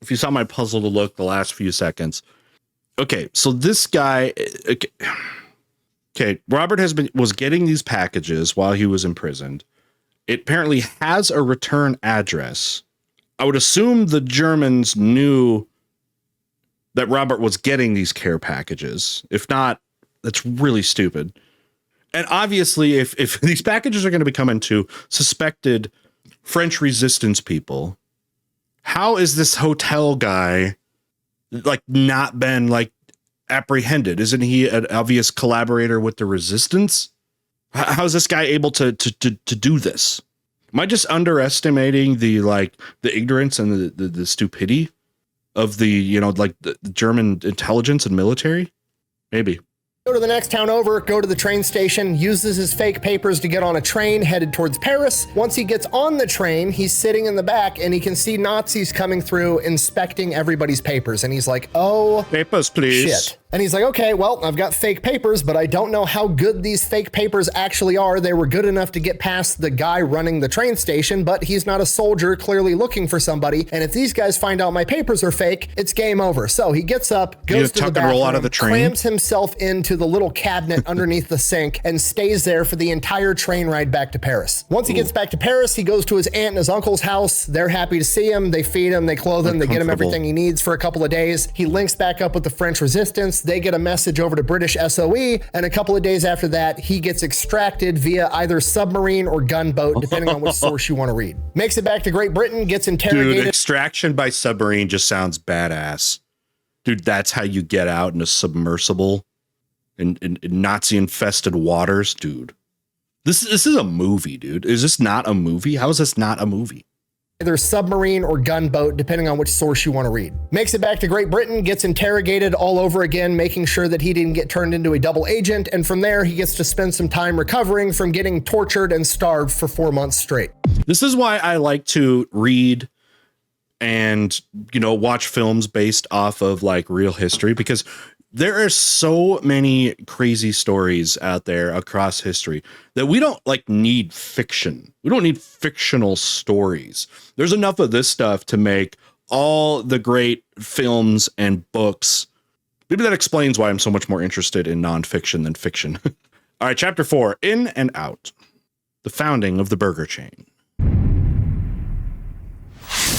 if you saw my puzzled look the last few seconds. Okay, so this guy, Robert was getting these packages while he was imprisoned. It apparently has a return address. I would assume the Germans knew that Robert was getting these care packages. If not, that's really stupid. And obviously, if these packages are going to be coming to suspected French resistance people, how is this hotel guy not been apprehended? Isn't he an obvious collaborator with the resistance? How is this guy able to do this? Am I just underestimating the ignorance and the stupidity of the German intelligence and military? Maybe. Go to the next town over, go to the train station, uses his fake papers to get on a train headed towards Paris. Once he gets on the train, he's sitting in the back and he can see Nazis coming through inspecting everybody's papers. And he's like, oh, papers, please. Shit. And he's like, okay, well, I've got fake papers, but I don't know how good these fake papers actually are. They were good enough to get past the guy running the train station, but he's not a soldier clearly looking for somebody. And if these guys find out my papers are fake, it's game over. So he gets up, goes to the bathroom, roll out of the train, crams himself into the little cabinet underneath the sink, and stays there for the entire train ride back to Paris. Once he gets back to Paris, he goes to his aunt and his uncle's house. They're happy to see him. They feed him, they clothe him, they get him everything he needs for a couple of days. He links back up with the French resistance. They get a message over to British SOE, and a couple of days after that, he gets extracted via either submarine or gunboat, depending on which source you want to read. Makes it back to Great Britain, gets interrogated. Dude, extraction by submarine just sounds badass. Dude, that's how you get out in a submersible in Nazi-infested waters, dude. This is a movie, dude. Is this not a movie? How is this not a movie? Either submarine or gunboat, depending on which source you want to read. Makes it back to Great Britain, gets interrogated all over again, making sure that he didn't get turned into a double agent. And from there, he gets to spend some time recovering from getting tortured and starved for 4 months straight. This is why I like to read and, watch films based off of real history, because there are so many crazy stories out there across history that we don't need fiction. We don't need fictional stories. There's enough of this stuff to make all the great films and books. Maybe that explains why I'm so much more interested in nonfiction than fiction. All right, chapter 4, In and Out. The founding of the burger chain.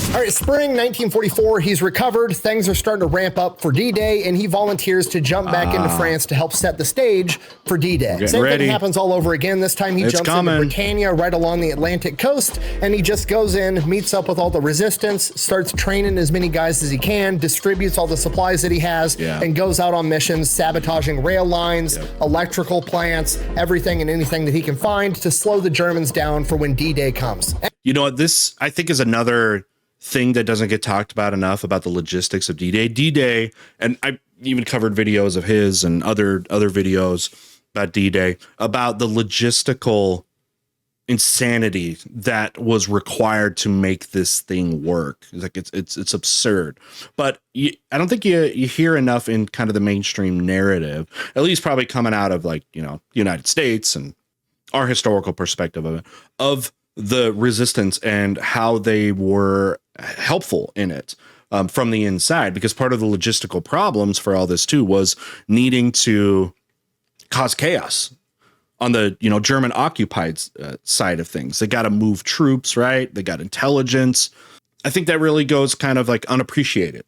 All right, spring 1944, he's recovered. Things are starting to ramp up for D-Day, and he volunteers to jump back into France to help set the stage for D-Day. Same thing happens all over again. This time he jumps into Britannia right along the Atlantic coast, and he just goes in, meets up with all the resistance, starts training as many guys as he can, distributes all the supplies that he has, and goes out on missions, sabotaging rail lines, electrical plants, everything and anything that he can find to slow the Germans down for when D-Day comes. You know what, this, I think, is another thing that doesn't get talked about enough about the logistics of D-Day. D-Day, and I even covered videos of his and other videos about D-Day, about the logistical insanity that was required to make this thing work. It's absurd. But I don't think you hear enough in kind of the mainstream narrative, at least probably coming out of the United States and our historical perspective of it, of the resistance and how they were helpful in it from the inside, because part of the logistical problems for all this too was needing to cause chaos on the, German occupied side of things. They got to move troops, right? They got intelligence. I think that really goes kind of like unappreciated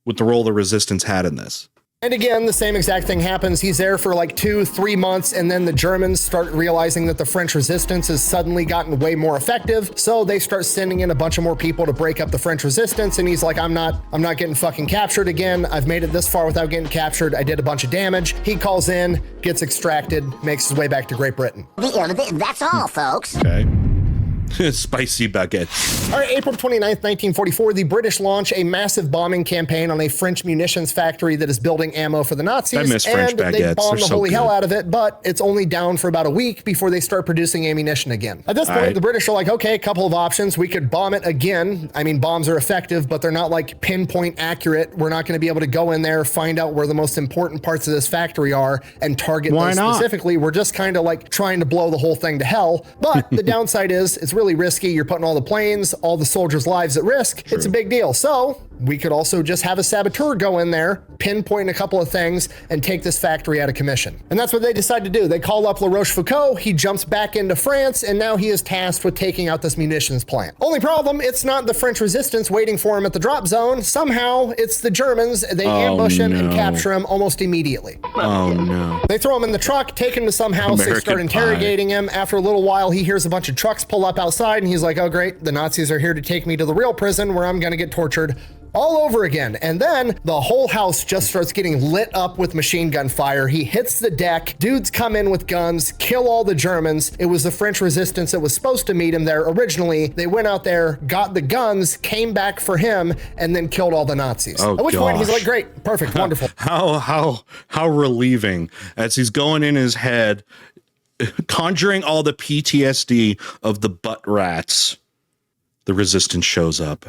with the role the resistance had in this. And again, the same exact thing happens. He's there for like 2-3 months, and then the Germans start realizing that the French resistance has suddenly gotten way more effective. So they start sending in a bunch of more people to break up the French resistance. And he's like, I'm not getting fucking captured again. I've made it this far without getting captured. I did a bunch of damage. He calls in, gets extracted, makes his way back to Great Britain. That's all, folks. Okay. Spicy baguette. All right, April 29th, 1944, the British launch a massive bombing campaign on a French munitions factory that is building ammo for the Nazis. I miss French baguettes. They bomb the so holy good. hell out of it, but it's only down for about a week before they start producing ammunition again. At this point, the British are like, okay, a couple of options. We could bomb it again. I mean, bombs are effective, but they're not like pinpoint accurate. We're not going to be able to go in there, find out where the most important parts of this factory are, and target those specifically. We're just kind of like trying to blow the whole thing to hell. But the downside is it's really risky. You're putting all the planes, all the soldiers' lives at risk. True. It's a big deal. So we could also just have a saboteur go in there, pinpoint a couple of things, and take this factory out of commission. And that's what they decide to do. They call up La Rochefoucauld. He jumps back into France, and now he is tasked with taking out this munitions plant. Only problem, it's not the French resistance waiting for him at the drop zone. Somehow, it's the Germans. They ambush him and capture him almost immediately. Oh, no. They throw him in the truck, take him to some house. They start interrogating him. After a little while, he hears a bunch of trucks pull up outside, and he's like, oh, great. The Nazis are here to take me to the real prison where I'm going to get tortured all over again. And then the whole house just starts getting lit up with machine gun fire. He hits the deck. Dudes come in with guns, kill all the Germans. It was the French resistance that was supposed to meet him there originally. They went out there, got the guns, came back for him, and then killed all the Nazis. At which point he's like, great, perfect, wonderful. How relieving as he's going in his head, conjuring all the PTSD of the butt rats. The resistance shows up.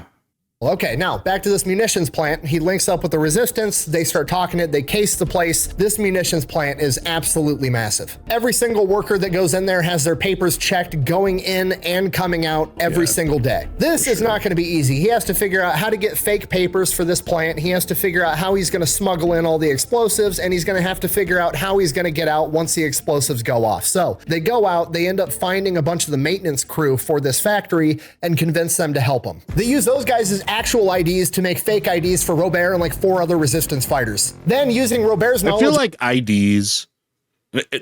Okay, now back to this munitions plant. He links up with the resistance. They start talking it. They case the place. This munitions plant is absolutely massive. Every single worker that goes in there has their papers checked going in and coming out every single day. This is not going to be easy. He has to figure out how to get fake papers for this plant. He has to figure out how he's going to smuggle in all the explosives, and he's going to have to figure out how he's going to get out once the explosives go off. So they go out, they end up finding a bunch of the maintenance crew for this factory and convince them to help them. They use those guys as actual IDs to make fake IDs for Robert and like 4 other resistance fighters. Then using Robert's knowledge. I feel like IDs,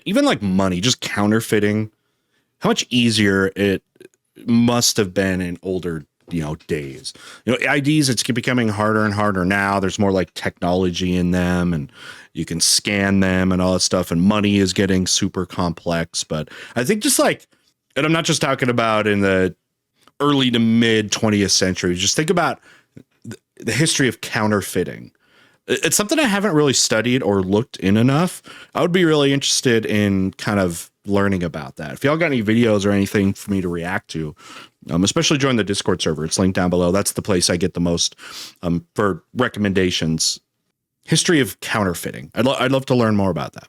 even like money, just counterfeiting, how much easier it must have been in older, days. IDs, it's becoming harder and harder now. There's more like technology in them and you can scan them and all that stuff. And money is getting super complex. But I think just like, and I'm not just talking about in the early to mid 20th century, just think about the history of counterfeiting. It's something I haven't really studied or looked in enough. I would be really interested in kind of learning about that. If y'all got any videos or anything for me to react to, especially join the Discord server. It's linked down below. That's the place I get the most for recommendations. History of counterfeiting. I'd love to learn more about that.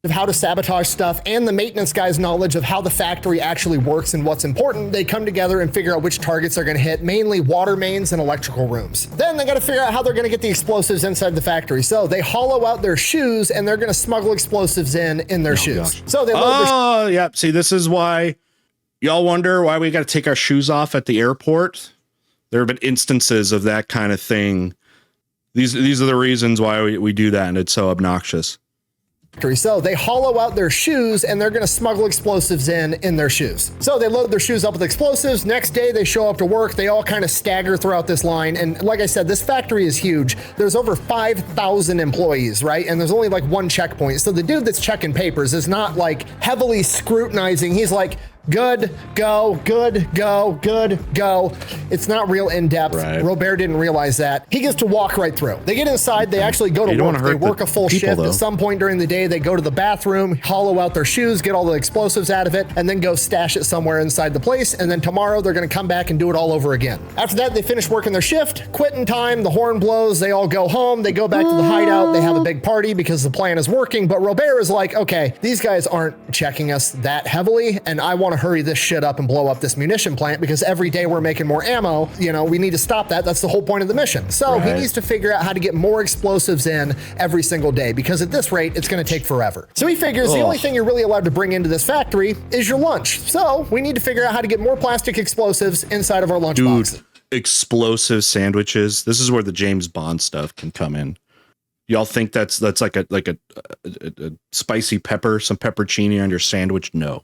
Of how to sabotage stuff and the maintenance guy's knowledge of how the factory actually works and what's important. They come together and figure out which targets they're going to hit, mainly water mains and electrical rooms. Then they got to figure out how they're going to get the explosives inside the factory. So they hollow out their shoes and they're going to smuggle explosives in their shoes. Gosh. So they load yeah. See, this is why y'all wonder why we got to take our shoes off at the airport. There have been instances of that kind of thing. These are the reasons why we do that, and it's so obnoxious. So they hollow out their shoes and they're going to smuggle explosives in their shoes. So they load their shoes up with explosives. Next day they show up to work. They all kind of stagger throughout this line. And like I said, this factory is huge. There's over 5,000 employees, right? And there's only like one checkpoint. So the dude that's checking papers is not like heavily scrutinizing. He's like, good, go, good, go, good, go. It's not real in-depth. Right. Robert didn't realize that. He gets to walk right through. They get inside. They actually go to work. They work a full shift. At some point during the day, they go to the bathroom, hollow out their shoes, get all the explosives out of it, and then go stash it somewhere inside the place. And then tomorrow, they're going to come back and do it all over again. After that, they finish working their shift, quitting time, the horn blows, they all go home, they go back to the hideout, they have a big party because the plan is working. But Robert is like, okay, these guys aren't checking us that heavily, and I want to to hurry this shit up and blow up this munition plant because every day we're making more ammo. You know, we need to stop that. That's the whole point of the mission. So he needs to figure out how to get more explosives in every single day because at this rate, it's going to take forever. So he figures the only thing you're really allowed to bring into this factory is your lunch. So we need to figure out how to get more plastic explosives inside of our lunchbox. Explosive sandwiches. This is where the James Bond stuff can come in. Y'all think that's like a spicy pepper, some peppercini on your sandwich? No.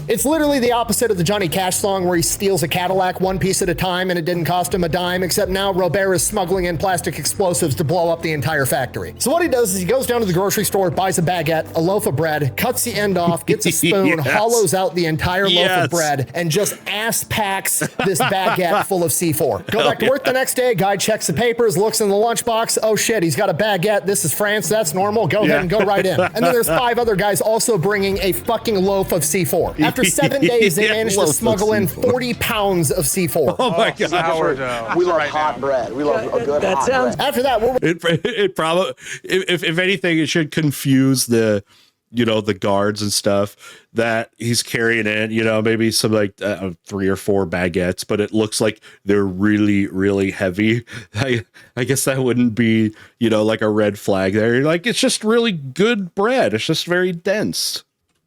It's literally the opposite of the Johnny Cash song where he steals a Cadillac one piece at a time and it didn't cost him a dime, except now Robert is smuggling in plastic explosives to blow up the entire factory. So what he does is he goes down to the grocery store, buys a baguette, a loaf of bread, cuts the end off, gets a spoon, hollows out the entire loaf of bread, and just ass packs this baguette full of C4. Go back to work the next day, guy checks the papers, looks in the lunchbox, oh shit, he's got a baguette, this is France, that's normal, go ahead and go right in. And then there's 5 other guys also bringing a fucking loaf of C4. After 7 days, they managed to smuggle in 40 pounds of C4. Oh my God. Sourdough. We love hot bread. We love a good hot bread. After that, it probably, if anything, it should confuse the, you know, the guards and stuff that he's carrying in, you know, maybe some like 3 or 4 baguettes, but it looks like they're really, really heavy. I guess that wouldn't be, you know, like a red flag there. You're like, it's just really good bread. It's just very dense.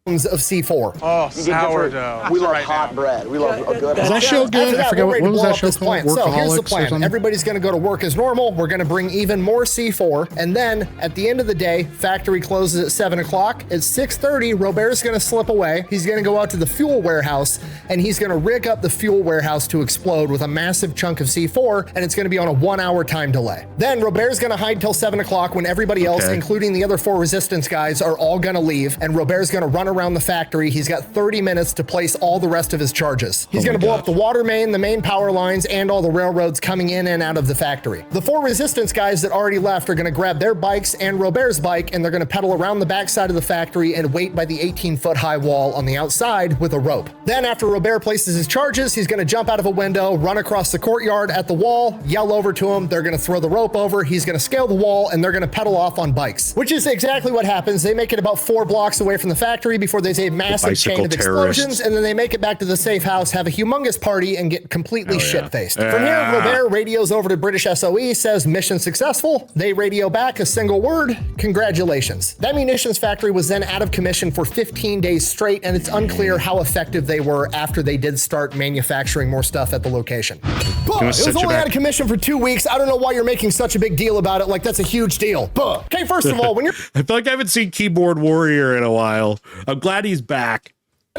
Of C4. Oh, sourdough. We love hot bread. We love a good. Is that show good? I forget what was that show called? So here's the plan. Everybody's going to go to work as normal. We're going to bring even more C4, and then at the end of the day, factory closes at 7 o'clock. At 6:30, Robert's going to slip away. He's going to go out to the fuel warehouse, and he's going to rig up the fuel warehouse to explode with a massive chunk of C4, and it's going to be on a 1-hour time delay. Then Robert's going to hide till 7 o'clock when everybody else, including the other 4 resistance guys, are all going to leave, and Robert's going to run around the factory. He's got 30 minutes to place all the rest of his charges. He's going to blow up the water main, the main power lines, and all the railroads coming in and out of the factory. The 4 resistance guys that already left are going to grab their bikes and Robert's bike, and they're going to pedal around the backside of the factory and wait by the 18-foot high wall on the outside with a rope. Then after Robert places his charges, he's going to jump out of a window, run across the courtyard at the wall, yell over to him. They're going to throw the rope over. He's going to scale the wall, and they're going to pedal off on bikes, which is exactly what happens. They make it about 4 blocks away from the factory before they say massive chain of explosions, and then they make it back to the safe house, have a humongous party, and get completely shit-faced. From here, Robert radios over to British SOE, says mission successful. They radio back a single word: congratulations. That munitions factory was then out of commission for 15 days straight, and it's unclear how effective they were after they did start manufacturing more stuff at the location. It was only out of commission for 2 weeks. I don't know why you're making such a big deal about it, like that's a huge deal. Okay, first of all, when you're I feel like I haven't seen Keyboard Warrior in a while. I'm glad he's back.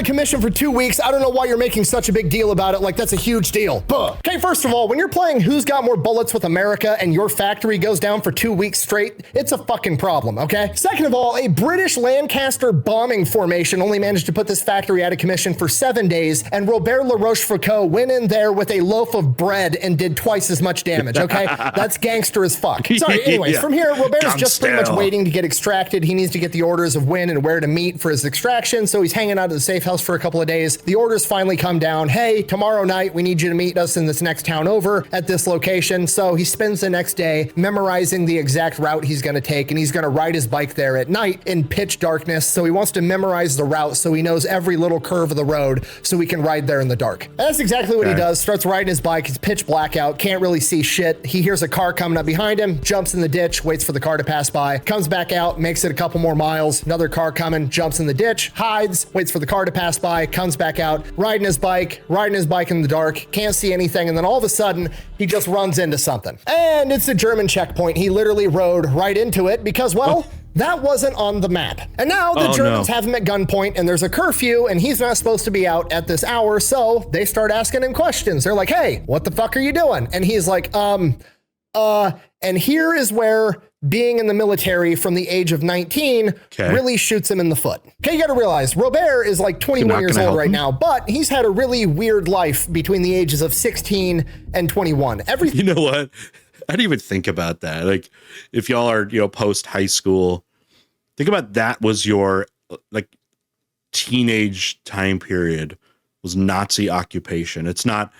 Commission for 2 weeks. I don't know why you're making such a big deal about it, like that's a huge deal. Okay, first of all, when you're playing Who's Got More Bullets with America and your factory goes down for 2 weeks straight, it's a fucking problem, okay? Second of all, a British Lancaster bombing formation only managed to put this factory out of commission for 7 days, and Robert de La Rochefoucauld went in there with a loaf of bread and did twice as much damage, okay? That's gangster as fuck. Sorry, anyways, from here, Robert's just pretty much waiting to get extracted. He needs to get the orders of when and where to meet for his extraction, so he's hanging out at the safe house for a couple of days. The orders finally come down. Hey, tomorrow night, we need you to meet us in this next town over at this location. So he spends the next day memorizing the exact route he's going to take, and he's going to ride his bike there at night in pitch darkness. So he wants to memorize the route so he knows every little curve of the road so he can ride there in the dark. And that's exactly what he does. Starts riding his bike. It's pitch black out. Can't really see shit. He hears a car coming up behind him, jumps in the ditch, waits for the car to pass by, comes back out, makes it a couple more miles. Another car coming, jumps in the ditch, hides, waits for the car to pass by, comes back out, riding his bike in the dark, can't see anything, and then all of a sudden, he just runs into something. And it's a German checkpoint. He literally rode right into it because, well, that wasn't on the map. And now the Germans have him at gunpoint, and there's a curfew, and he's not supposed to be out at this hour, so they start asking him questions. They're like, hey, what the fuck are you doing? And he's like, and here is where being in the military from the age of 19 really shoots him in the foot. Okay, you gotta realize, Robert is like 21 years old right now, but he's had a really weird life between the ages of 16 and 21. You know what? I didn't even think about that. Like, if y'all are, you know, post high school, think about that was your like teenage time period. was Nazi occupation. It's not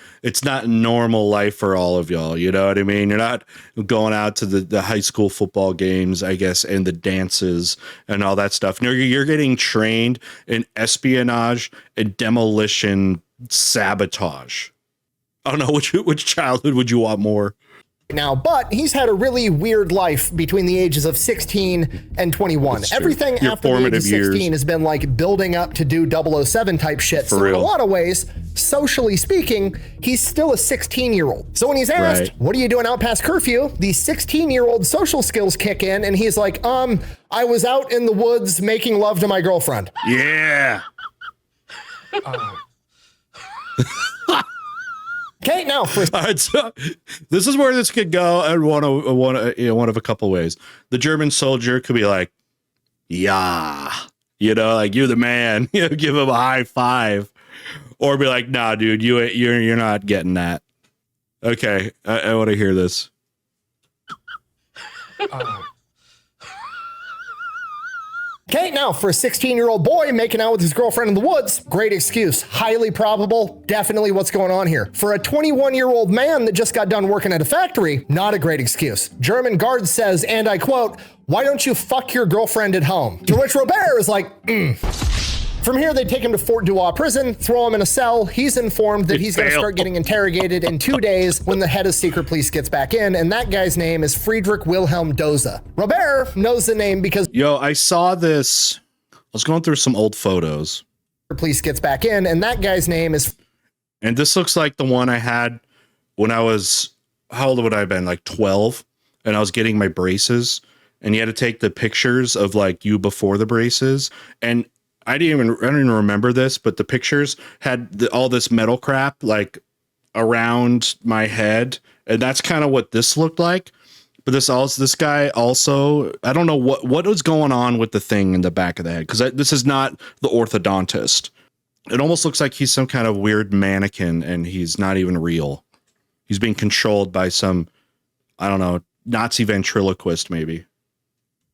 normal life for all of y'all. You know what I mean? You're not going out to the high school football games, I guess, and the dances and all that stuff. No, you're getting trained in espionage and demolition, sabotage. I don't know which childhood would you want more? Now, but he's had a really weird life between the ages of 16 and 21. Everything after the age of 16 has been like building up to do 007 type shit. So in a lot of ways, socially speaking, he's still a 16-year-old. So when he's asked, what are you doing out past curfew? The 16-year-old social skills kick in and he's like, I was out in the woods making love to my girlfriend. Yeah. Okay, now all right, so this is where this could go in one of a couple ways. The German soldier could be like, yeah, you know, like, you're the man, you know, give him a high five, or be like, nah, dude, you're not getting that. Okay, I want to hear this. Okay, now for a 16-year-old boy making out with his girlfriend in the woods, great excuse. Highly probable, definitely what's going on here. For a 21-year-old man that just got done working at a factory, not a great excuse. German guard says, and I quote, "Why don't you fuck your girlfriend at home?" To which Robert is like, From here, they take him to Fort Duas prison, throw him in a cell. He's informed that he's going to start getting interrogated in 2 days when the head of secret police gets back in, and that guy's name is Friedrich Wilhelm Doza. Robert knows the name because... Yo, I saw this. I was going through some old photos. Police gets back in, and that guy's name is... And this looks like the one I had when I was... How old would I have been? Like 12? And I was getting my braces, and you had to take the pictures of like you before the braces, and I don't even remember this, but the pictures had all this metal crap like around my head, and that's kind of what this looked like. But this guy also, I don't know what was going on with the thing in the back of the head, because this is not the orthodontist. It almost looks like he's some kind of weird mannequin, and he's not even real. He's being controlled by some, I don't know, Nazi ventriloquist maybe.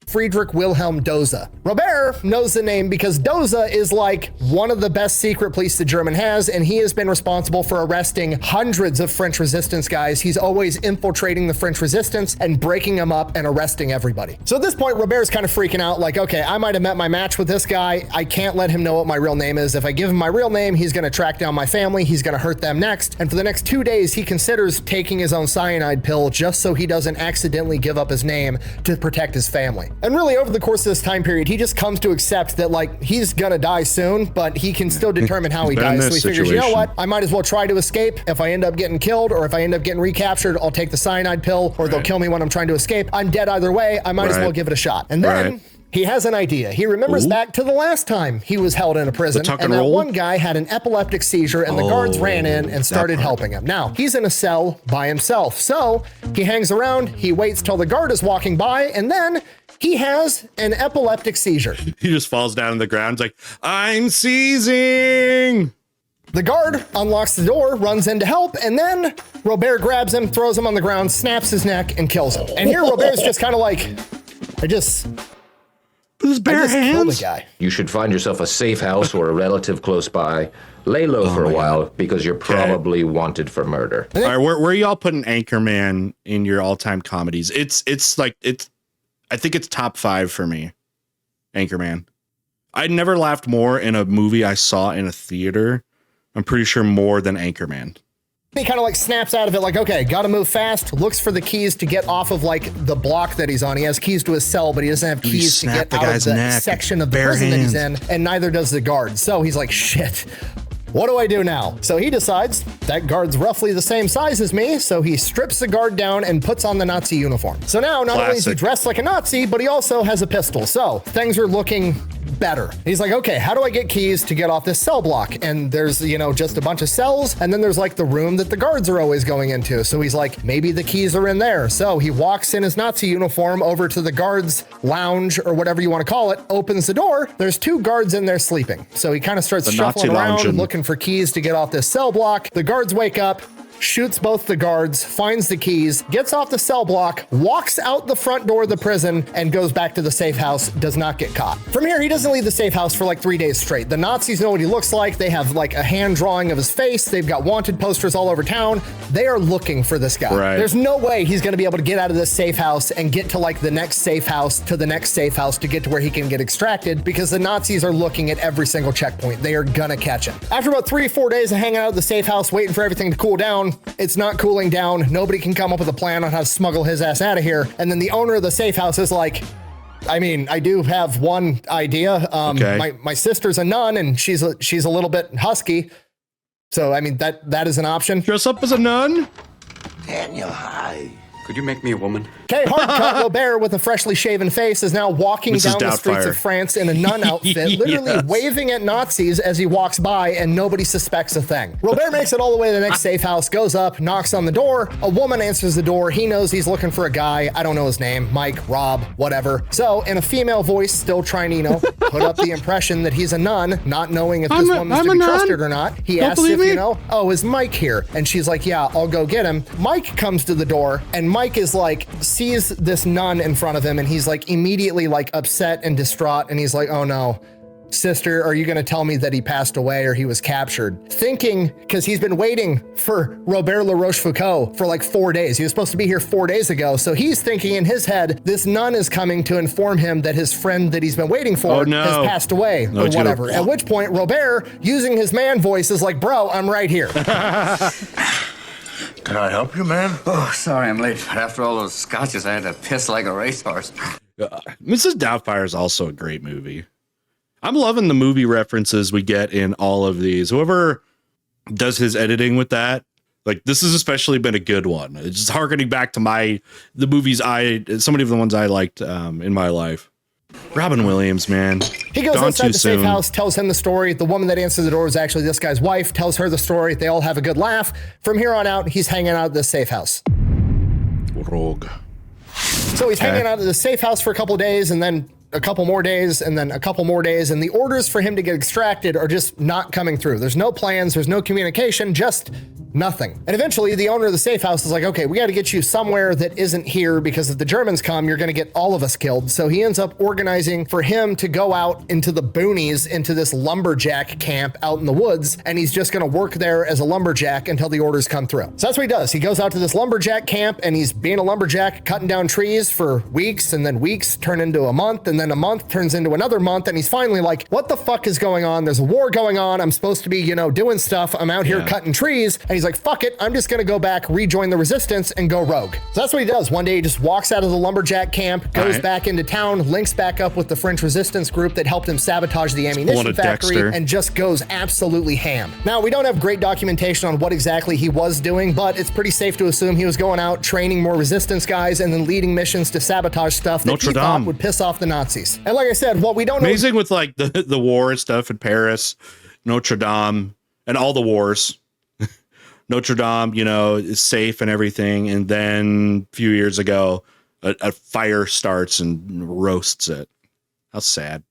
Friedrich Wilhelm Doza. Robert knows the name because Doza is like one of the best secret police the German has, and he has been responsible for arresting hundreds of French resistance guys. He's always infiltrating the French resistance and breaking them up and arresting everybody. So at this point, Robert's kind of freaking out, like, okay, I might have met my match with this guy. I can't let him know what my real name is. If I give him my real name, he's going to track down my family. He's going to hurt them next. And for the next 2 days, he considers taking his own cyanide pill just so he doesn't accidentally give up his name to protect his family. And really, over the course of this time period, he just comes to accept that, like, he's gonna die soon, but he can still determine how he dies. So he figures, you know what? I might as well try to escape. If I end up getting killed or if I end up getting recaptured, I'll take the cyanide pill, or they'll kill me when I'm trying to escape. I'm dead either way. I might as well give it a shot. And then he has an idea. He remembers back to the last time he was held in a prison, and that one guy had an epileptic seizure, and the guards ran in and started helping him. Now, he's in a cell by himself, so he hangs around, he waits till the guard is walking by, and then he has an epileptic seizure. He just falls down on the ground. He's like, I'm seizing. The guard unlocks the door, runs in to help, and then Robert grabs him, throws him on the ground, snaps his neck, and kills him. And here Robert's just kind of like, his bare hands. Killed the guy. You should find yourself a safe house or a relative close by. Lay low for a while because you're probably wanted for murder. All right, where are y'all putting Anchorman in your all-time comedies? I think it's top 5 for me. Anchorman. I never laughed more in a movie I saw in a theater. I'm pretty sure more than Anchorman. He kind of like snaps out of it like, okay, gotta move fast, looks for the keys to get off of like the block that he's on. He has keys to his cell, but he doesn't have keys to get out of the section of the prison that he's in, and neither does the guard. So he's like, shit, what do I do now? So he decides that guard's roughly the same size as me, so he strips the guard down and puts on the Nazi uniform. So now not only is he dressed like a Nazi, but he also has a pistol. So things are looking better. He's like, okay, how do I get keys to get off this cell block? And there's, you know, just a bunch of cells, and then there's like the room that the guards are always going into. So he's like, maybe the keys are in there. So he walks in his Nazi uniform over to the guards lounge, or whatever you want to call it, opens the door. There's 2 guards in there sleeping. So he kind of starts shuffling around looking for keys to get off this cell block. The guards wake up. shoots both the guards, finds the keys, gets off the cell block, walks out the front door of the prison, and goes back to the safe house, does not get caught. From here, he doesn't leave the safe house for like 3 days straight. The Nazis know what he looks like. They have like a hand drawing of his face. They've got wanted posters all over town. They are looking for this guy. Right. There's no way he's going to be able to get out of this safe house and get to like the next safe house to the next safe house to get to where he can get extracted, because the Nazis are looking at every single checkpoint. They are gonna catch him. After about 3 or 4 days of hanging out at the safe house, waiting for everything to cool down, it's not cooling down. Nobody can come up with a plan on how to smuggle his ass out of here. And then the owner of the safe house is like, I mean, I do have one idea. My sister's a nun and she's a little bit husky. So, I mean, that is an option. Dress up as a nun? Daniel, hi. Could you make me a woman? Okay, hard-cut Robert with a freshly shaven face is now walking down the streets of France in a nun outfit, literally waving at Nazis as he walks by, and nobody suspects a thing. Robert makes it all the way to the next safe house, goes up, knocks on the door. A woman answers the door. He knows he's looking for a guy. I don't know his name. Mike, Rob, whatever. So, in a female voice, still trying to, you know, put up the impression that he's a nun, not knowing if this woman's to be trusted or not. He asks if, you know, oh, is Mike here? And she's like, yeah, I'll go get him. Mike comes to the door, and Mike is like, sees this nun in front of him, and he's like immediately like upset and distraught, and he's like, oh no, sister, are you going to tell me that he passed away or he was captured? Thinking, because he's been waiting for Robert de La Rochefoucauld for like 4 days. He was supposed to be here 4 days ago. So he's thinking in his head, this nun is coming to inform him that his friend that he's been waiting for has passed away or whatever. At which point Robert, using his man voice, is like, bro, I'm right here. Can I help you, man? Oh, sorry I'm late. After all those scotches, I had to piss like a racehorse. Mrs. Doubtfire is also a great movie. I'm loving the movie references we get in all of these. Whoever does his editing with that, like, this has especially been a good one. It's just harkening back to the movies so many of the ones I liked in my life. Robin Williams, man. He goes outside the safe house, tells him the story. The woman that answered the door is actually this guy's wife, tells her the story. They all have a good laugh. From here on out, he's hanging out at this safe house. Rogue. So he's hanging out at the safe house for a couple of days, and then a couple more days, and then a couple more days, and the orders for him to get extracted are just not coming through. There's no plans, there's no communication, just nothing. And eventually the owner of the safe house is like, okay, we got to get you somewhere that isn't here, because if the Germans come, you're going to get all of us killed. So he ends up organizing for him to go out into the boonies, into this lumberjack camp out in the woods, and he's just going to work there as a lumberjack until the orders come through. So that's what he does. He goes out to this lumberjack camp, and he's being a lumberjack, cutting down trees for weeks, and then weeks turn into a month, and then a month turns into another month, and he's finally like, what the fuck is going on? There's a war going on. I'm supposed to be, you know, doing stuff. I'm out here cutting trees. And he's like, fuck it. I'm just going to go back, rejoin the resistance, and go rogue. So that's what he does. One day he just walks out of the lumberjack camp, goes back into town, links back up with the French resistance group that helped him sabotage the ammunition factory, and just goes absolutely ham. Now, we don't have great documentation on what exactly he was doing, but it's pretty safe to assume he was going out, training more resistance guys, and then leading missions to sabotage stuff that he thought would piss off the Nazis. And like I said, what we don't know— Amazing with like the war and stuff in Paris, Notre Dame, and all the wars. Notre Dame, you know, is safe and everything. And then a few years ago, a fire starts and roasts it. How sad.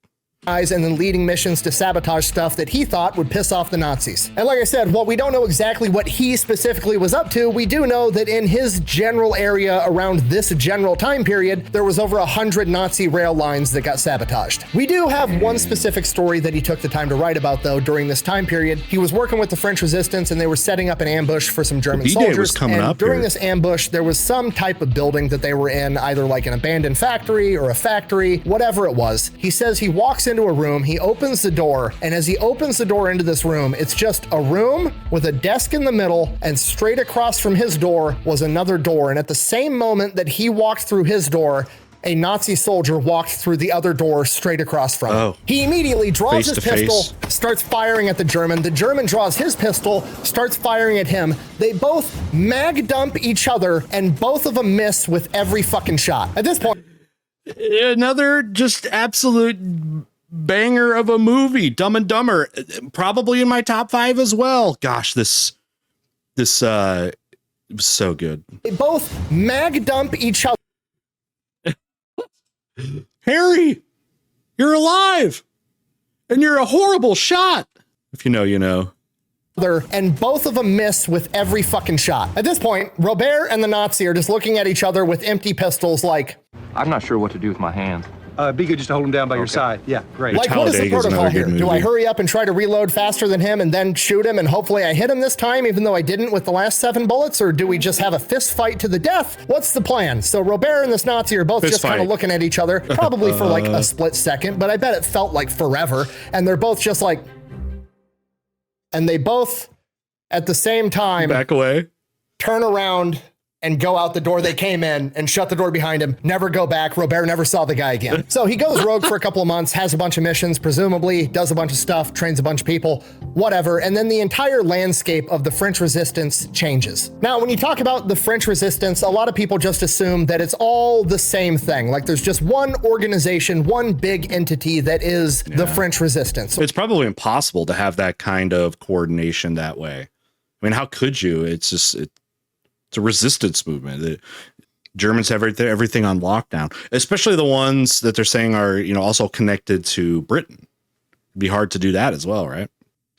And then leading missions to sabotage stuff that he thought would piss off the Nazis. And like I said, while we don't know exactly what he specifically was up to, we do know that in his general area around this general time period, there was over 100 Nazi rail lines that got sabotaged. We do have one specific story that he took the time to write about, though. During this time period, he was working with the French resistance, and they were setting up an ambush for some German soldiers. Was coming and up during here. this ambush, there was some type of building that they were in, either like an abandoned factory or a factory, whatever it was. He says he walks into a room, he opens the door, and as he opens the door into this room, it's just a room with a desk in the middle, and straight across from his door was another door. And at the same moment that he walked through his door, a Nazi soldier walked through the other door straight across from him. He immediately draws his pistol, starts firing at the German. The German draws his pistol, starts firing at him. They both mag dump each other, and both of them miss with every fucking shot. At this point, another just absolute banger of a movie, Dumb and Dumber, probably in my top 5 as well. Gosh, this was so good. They both mag dump each other. Harry, you're alive, and you're a horrible shot. If you know, you know. and both of them miss with every fucking shot. At this point, Robert and the Nazi are just looking at each other with empty pistols like, I'm not sure what to do with my hands. Be good just to hold him down by your side. Yeah, great. Like, what is the protocol here? Do I hurry up and try to reload faster than him and then shoot him and hopefully I hit him this time even though I didn't with the last 7 bullets? Or do we just have a fist fight to the death? What's the plan? So Robert and this Nazi are both just kind of looking at each other, probably for like a split second, but I bet it felt like forever. And they're both just like, and they both at the same time back away, turn around and go out the door they came in and shut the door behind him, never go back. Robert never saw the guy again. So he goes rogue for a couple of months, has a bunch of missions, presumably does a bunch of stuff, trains a bunch of people, whatever. And then the entire landscape of the French resistance changes. Now, when you talk about the French resistance, a lot of people just assume that it's all the same thing. Like there's just one organization, one big entity that is the French resistance. It's probably impossible to have that kind of coordination that way. I mean, how could you? It's just, it's a resistance movement. The Germans have everything on lockdown, especially the ones that they're saying are, you know, also connected to Britain. It'd be hard to do that as well, right?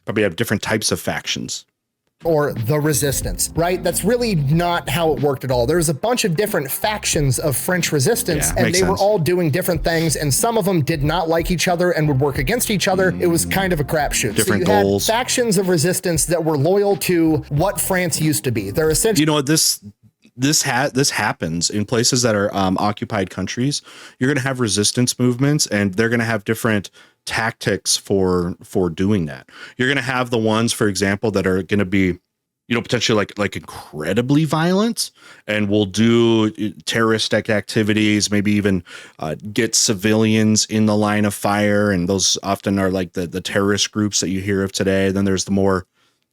Probably have different types of factions. Or the resistance, right? That's really not how it worked at all. There's a bunch of different factions of French resistance, and they were all doing different things, and some of them did not like each other and would work against each other. It was kind of a crapshoot. Different so you goals. had factions of resistance that were loyal to what France used to be. They're essentially, you know, this happens in places that are occupied countries. You're going to have resistance movements, and they're going to have different tactics for doing that. You're going to have the ones, for example, that are going to be, you know, potentially like incredibly violent and will do terroristic activities, maybe even get civilians in the line of fire. And those often are like the terrorist groups that you hear of today. Then there's the more,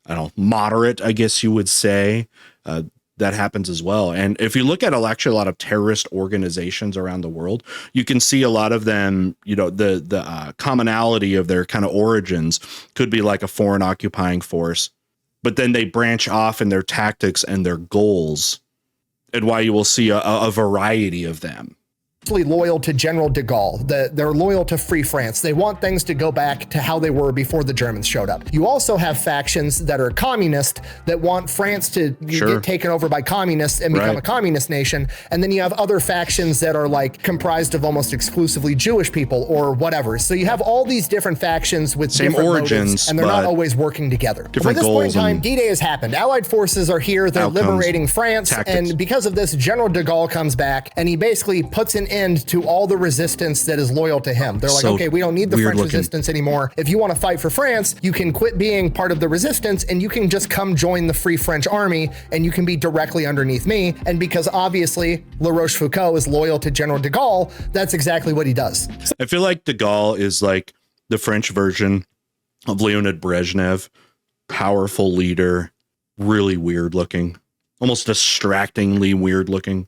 I don't know, moderate, I guess you would say, that happens as well. And if you look at actually a lot of terrorist organizations around the world, you can see a lot of them, you know, the commonality of their kind of origins could be like a foreign occupying force, but then they branch off in their tactics and their goals, and why you will see a variety of them. Loyal to General de Gaulle. They're loyal to Free France. They want things to go back to how they were before the Germans showed up. You also have factions that are communist that want France to get taken over by communists and become a communist nation. And then you have other factions that are like comprised of almost exclusively Jewish people or whatever. So you have all these different factions with same different origins, motives, and they're not always working together. Different At this goals point in time, D-Day has happened. Allied forces are here. They're liberating France. And because of this, General de Gaulle comes back and he basically puts an end to all the resistance that is loyal to him. They're like, okay, we don't need the French resistance anymore. If you want to fight for France, you can quit being part of the resistance and you can just come join the Free French Army and you can be directly underneath me. And because obviously La Rochefoucauld is loyal to General de Gaulle, that's exactly what he does. I feel like de Gaulle is like the French version of Leonid Brezhnev, powerful leader, really weird looking, almost distractingly weird looking.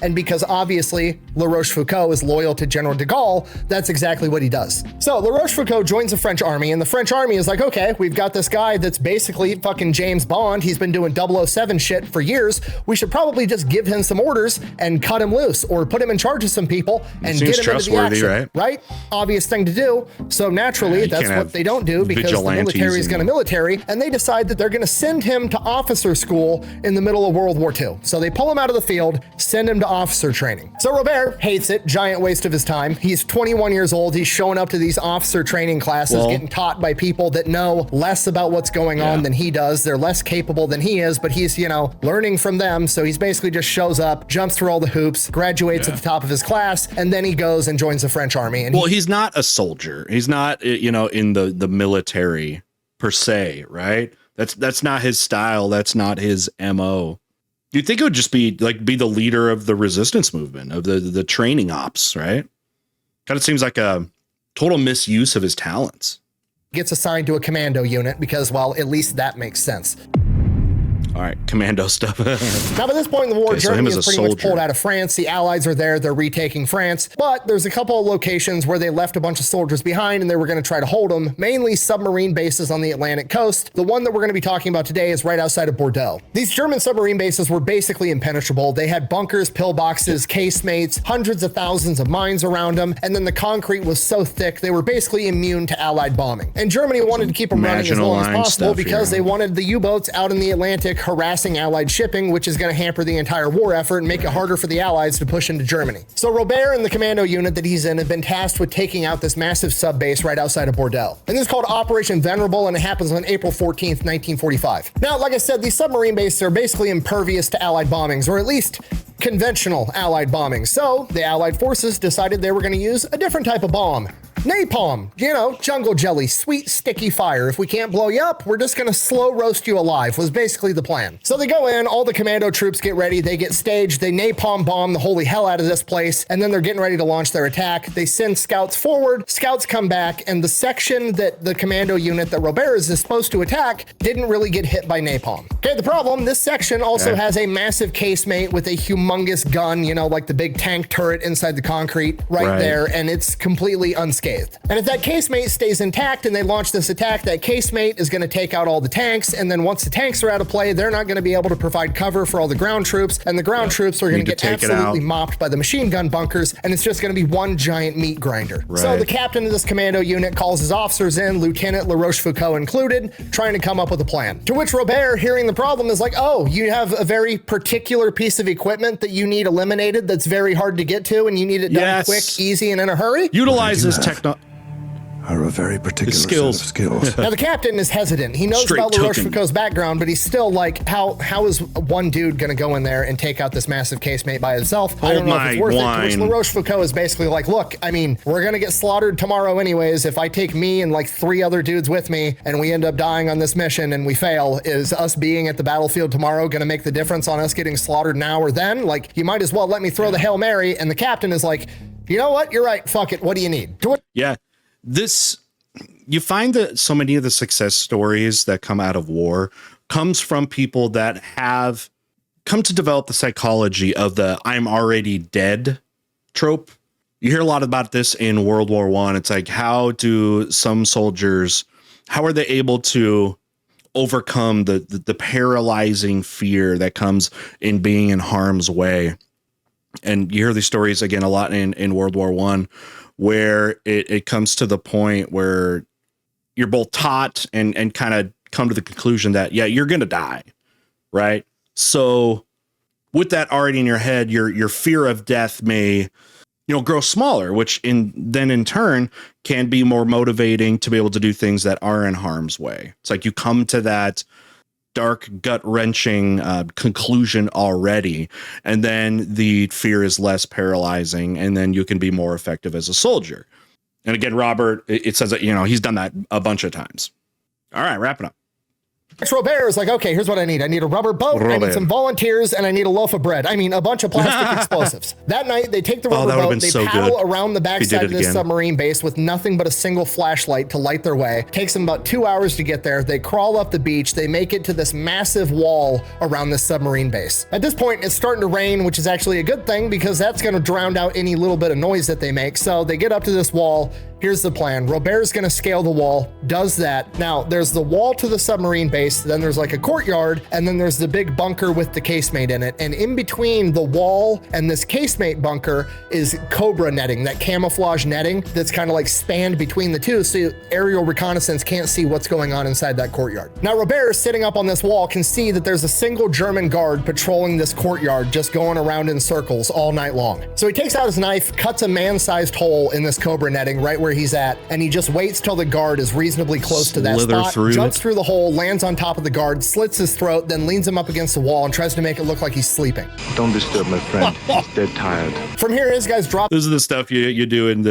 And because obviously La Rochefoucauld is loyal to General de Gaulle, that's exactly what he does. So La Rochefoucauld joins the French army, and the French army is like, okay, we've got this guy that's basically fucking James Bond. He's been doing 007 shit for years. We should probably just give him some orders and cut him loose, or put him in charge of some people and get him into the action. Right? Obvious thing to do. So naturally, that's what they don't do, because the military is going to military, and they decide that they're going to send him to officer school in the middle of World War II. So they pull him out of the field, send him to officer training. So Robert hates it, giant waste of his time. He's 21 years old. He's showing up to these officer training classes, getting taught by people that know less about what's going on than he does. They're less capable than he is, but he's, you know, learning from them. So he's basically just shows up, jumps through all the hoops, graduates at the top of his class, and then he goes and joins the French army. And he's not a soldier. He's not, you know, in the military per se, right? That's not his style. That's not his MO. You'd think it would just be the leader of the resistance movement, of the training ops, right? Kind of seems like a total misuse of his talents. Gets assigned to a commando unit because, well, at least that makes sense. All right, commando stuff. Now, by this point in the war, Okay, so Germany him is as a pretty much soldier. pulled out of France. The Allies are there. They're retaking France. But there's a couple of locations where they left a bunch of soldiers behind and they were going to try to hold them, mainly submarine bases on the Atlantic coast. The one that we're going to be talking about today is right outside of Bordeaux. These German submarine bases were basically impenetrable. They had bunkers, pillboxes, casemates, hundreds of thousands of mines around them, and then the concrete was so thick they were basically immune to Allied bombing. And Germany wanted to keep them running as long as possible because they wanted the U-boats out in the Atlantic harassing Allied shipping, which is going to hamper the entire war effort and make it harder for the Allies to push into Germany. So Robert and the commando unit that he's in have been tasked with taking out this massive sub base right outside of Bordeaux. And this is called Operation Venerable, and it happens on April 14th, 1945. Now, like I said, these submarine bases are basically impervious to Allied bombings, or at least conventional Allied bombings. So the Allied forces decided they were going to use a different type of bomb. Napalm, you know, jungle jelly, sweet, sticky fire. If we can't blow you up, we're just gonna slow roast you alive, was basically the plan. So they go in, all the commando troops get ready, they get staged, they napalm bomb the holy hell out of this place, and then they're getting ready to launch their attack. They send scouts forward, scouts come back, and the section that the commando unit that Robert is supposed to attack didn't really get hit by napalm. Okay, the problem, this section also has a massive casemate with a humongous gun, you know, like the big tank turret inside the concrete right there, and it's completely unscathed. And if that casemate stays intact and they launch this attack, that casemate is going to take out all the tanks, and then once the tanks are out of play, they're not going to be able to provide cover for all the ground troops, and the ground troops are going to get absolutely mopped by the machine gun bunkers, and it's just going to be one giant meat grinder. So the captain of this commando unit calls his officers in, Lieutenant La Rochefoucauld included, trying to come up with a plan. To which Robert, hearing the problem, is like, oh, you have a very particular piece of equipment that you need eliminated that's very hard to get to, and you need it done quick, easy, and in a hurry? Utilizes technology. Are a very particular set of skills. Now the captain is hesitant. He knows about La Rochefoucauld's background, but he's still like, how is one dude going to go in there and take out this massive casemate by himself? I don't know if it's worth it. To which La Rochefoucauld is basically like, look, I mean, we're going to get slaughtered tomorrow anyways. If I take me and like 3 other dudes with me and we end up dying on this mission and we fail, is us being at the battlefield tomorrow going to make the difference on us getting slaughtered now or then? Like, you might as well let me throw the Hail Mary. And the captain is like, you know what? You're right. Fuck it. What do you need? You find that so many of the success stories that come out of war comes from people that have come to develop the psychology of the I'm already dead trope. You hear a lot about this in World War I. It's like, how do some soldiers, how are they able to overcome the paralyzing fear that comes in being in harm's way? And you hear these stories again a lot in World War I, where it comes to the point where you're both taught and kind of come to the conclusion that, yeah, you're going to die. Right. So with that already in your head, your fear of death may, grow smaller, which in turn can be more motivating to be able to do things that are in harm's way. It's like you come to that dark, gut-wrenching conclusion already, and then the fear is less paralyzing, and then you can be more effective as a soldier. And again, Robert, it says that, he's done that a bunch of times. All right, wrapping up. Robert is like, okay, here's what I need. I need a rubber boat, I need some volunteers, and I need a loaf of bread. I mean, a bunch of plastic explosives. That night, they take the rubber boat, they paddle around the backside of this submarine base with nothing but a single flashlight to light their way. Takes them about 2 hours to get there. They crawl up the beach. They make it to this massive wall around this submarine base. At this point, it's starting to rain, which is actually a good thing because that's going to drown out any little bit of noise that they make. So they get up to this wall. Here's the plan. Robert's going to scale the wall, does that. Now, there's the wall to the submarine base, then there's like a courtyard, and then there's the big bunker with the casemate in it. And in between the wall and this casemate bunker is cobra netting, that camouflage netting that's kind of like spanned between the two, so aerial reconnaissance can't see what's going on inside that courtyard. Now, Robert, sitting up on this wall, can see that there's a single German guard patrolling this courtyard, just going around in circles all night long. So he takes out his knife, cuts a man-sized hole in this cobra netting right where he's at, and he just waits till the guard is reasonably close to that spot, jumps through the hole, lands on top of the guard, slits his throat, then leans him up against the wall and tries to make it look like he's sleeping. Don't disturb my friend. He's dead tired. From here, his guys drop. This is the stuff you do in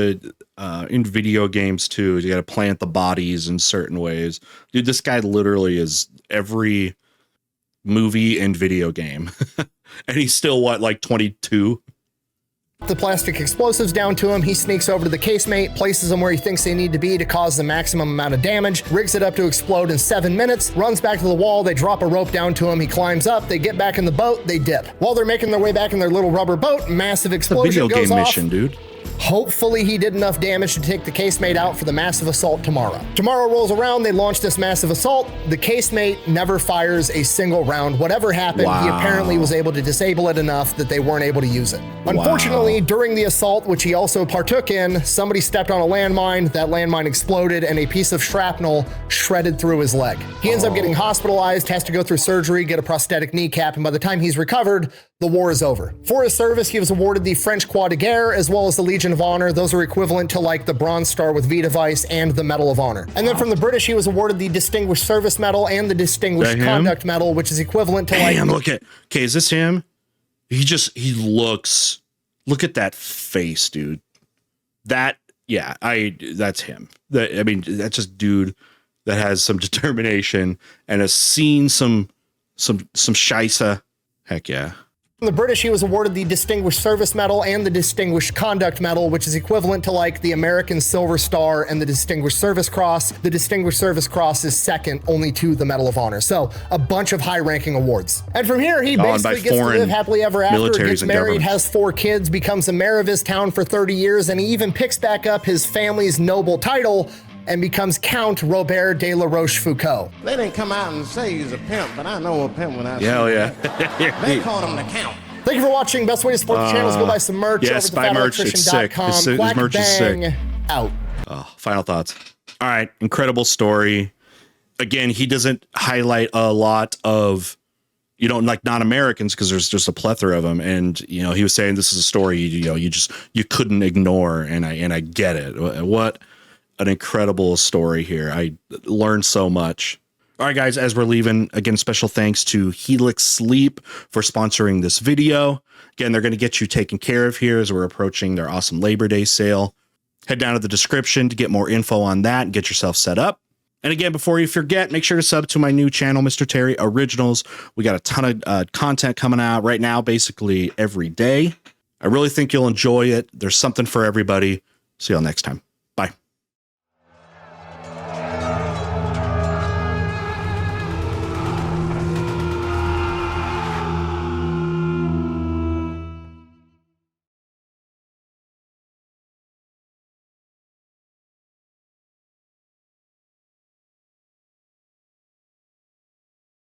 in video games too. You got to plant the bodies in certain ways. Dude, this guy literally is every movie and video game. And he's still like 22? The plastic explosives down to him, he sneaks over to the casemate, places them where he thinks they need to be to cause the maximum amount of damage, rigs it up to explode in 7 minutes, runs back to the wall, they drop a rope down to him, he climbs up, they get back in the boat, they dip. While they're making their way back in their little rubber boat, massive explosion goes off. Mission, dude. Hopefully he did enough damage to take the casemate out for the massive assault tomorrow. Tomorrow rolls around, they launch this massive assault. The casemate never fires a single round. Whatever happened, he apparently was able to disable it enough that they weren't able to use it. Unfortunately, during the assault, which he also partook in, somebody stepped on a landmine, that landmine exploded, and a piece of shrapnel shredded through his leg. He ends up getting hospitalized, has to go through surgery, get a prosthetic kneecap, and by the time he's recovered, the war is over. For his service, he was awarded the French Croix de Guerre as well as the Legion of Honor. Those are equivalent to like the Bronze Star with V device and the Medal of Honor. And then from the British, he was awarded the Distinguished Service Medal and the Distinguished Conduct Medal, which is equivalent to like... Look at... Okay, is this him? He looks... Look at that face, dude. That's him. That's just dude that has some determination and has seen some scheisse. Heck yeah. From the British, he was awarded the Distinguished Service Medal and the Distinguished Conduct Medal, which is equivalent to like the American Silver Star and the Distinguished Service Cross. The Distinguished Service Cross is second only to the Medal of Honor. So a bunch of high-ranking awards. And from here, he basically gets to live happily ever after, gets married, has 4 kids, becomes the mayor of his town for 30 years, and he even picks back up his family's noble title and becomes Count Robert de La Rochefoucauld. They didn't come out and say he's a pimp, but I know a pimp when I see him. Yeah. They called him the Count. Thank you for watching. Best way to support the channel is go buy some merch over at FatElectrician.com. His merch is sick. Out. Final thoughts. All right, incredible story. Again, he doesn't highlight a lot of, like non-Americans because there's just a plethora of them. And, he was saying this is a story, you couldn't ignore. And I get it. What an incredible story here. I learned so much. All right, guys, as we're leaving, again, special thanks to Helix Sleep for sponsoring this video. Again, they're going to get you taken care of here as we're approaching their awesome Labor Day sale. Head down to the description to get more info on that and get yourself set up. And again, before you forget, make sure to sub to my new channel, Mr. Terry Originals. We got a ton of content coming out right now, basically every day. I really think you'll enjoy it. There's something for everybody. See y'all next time.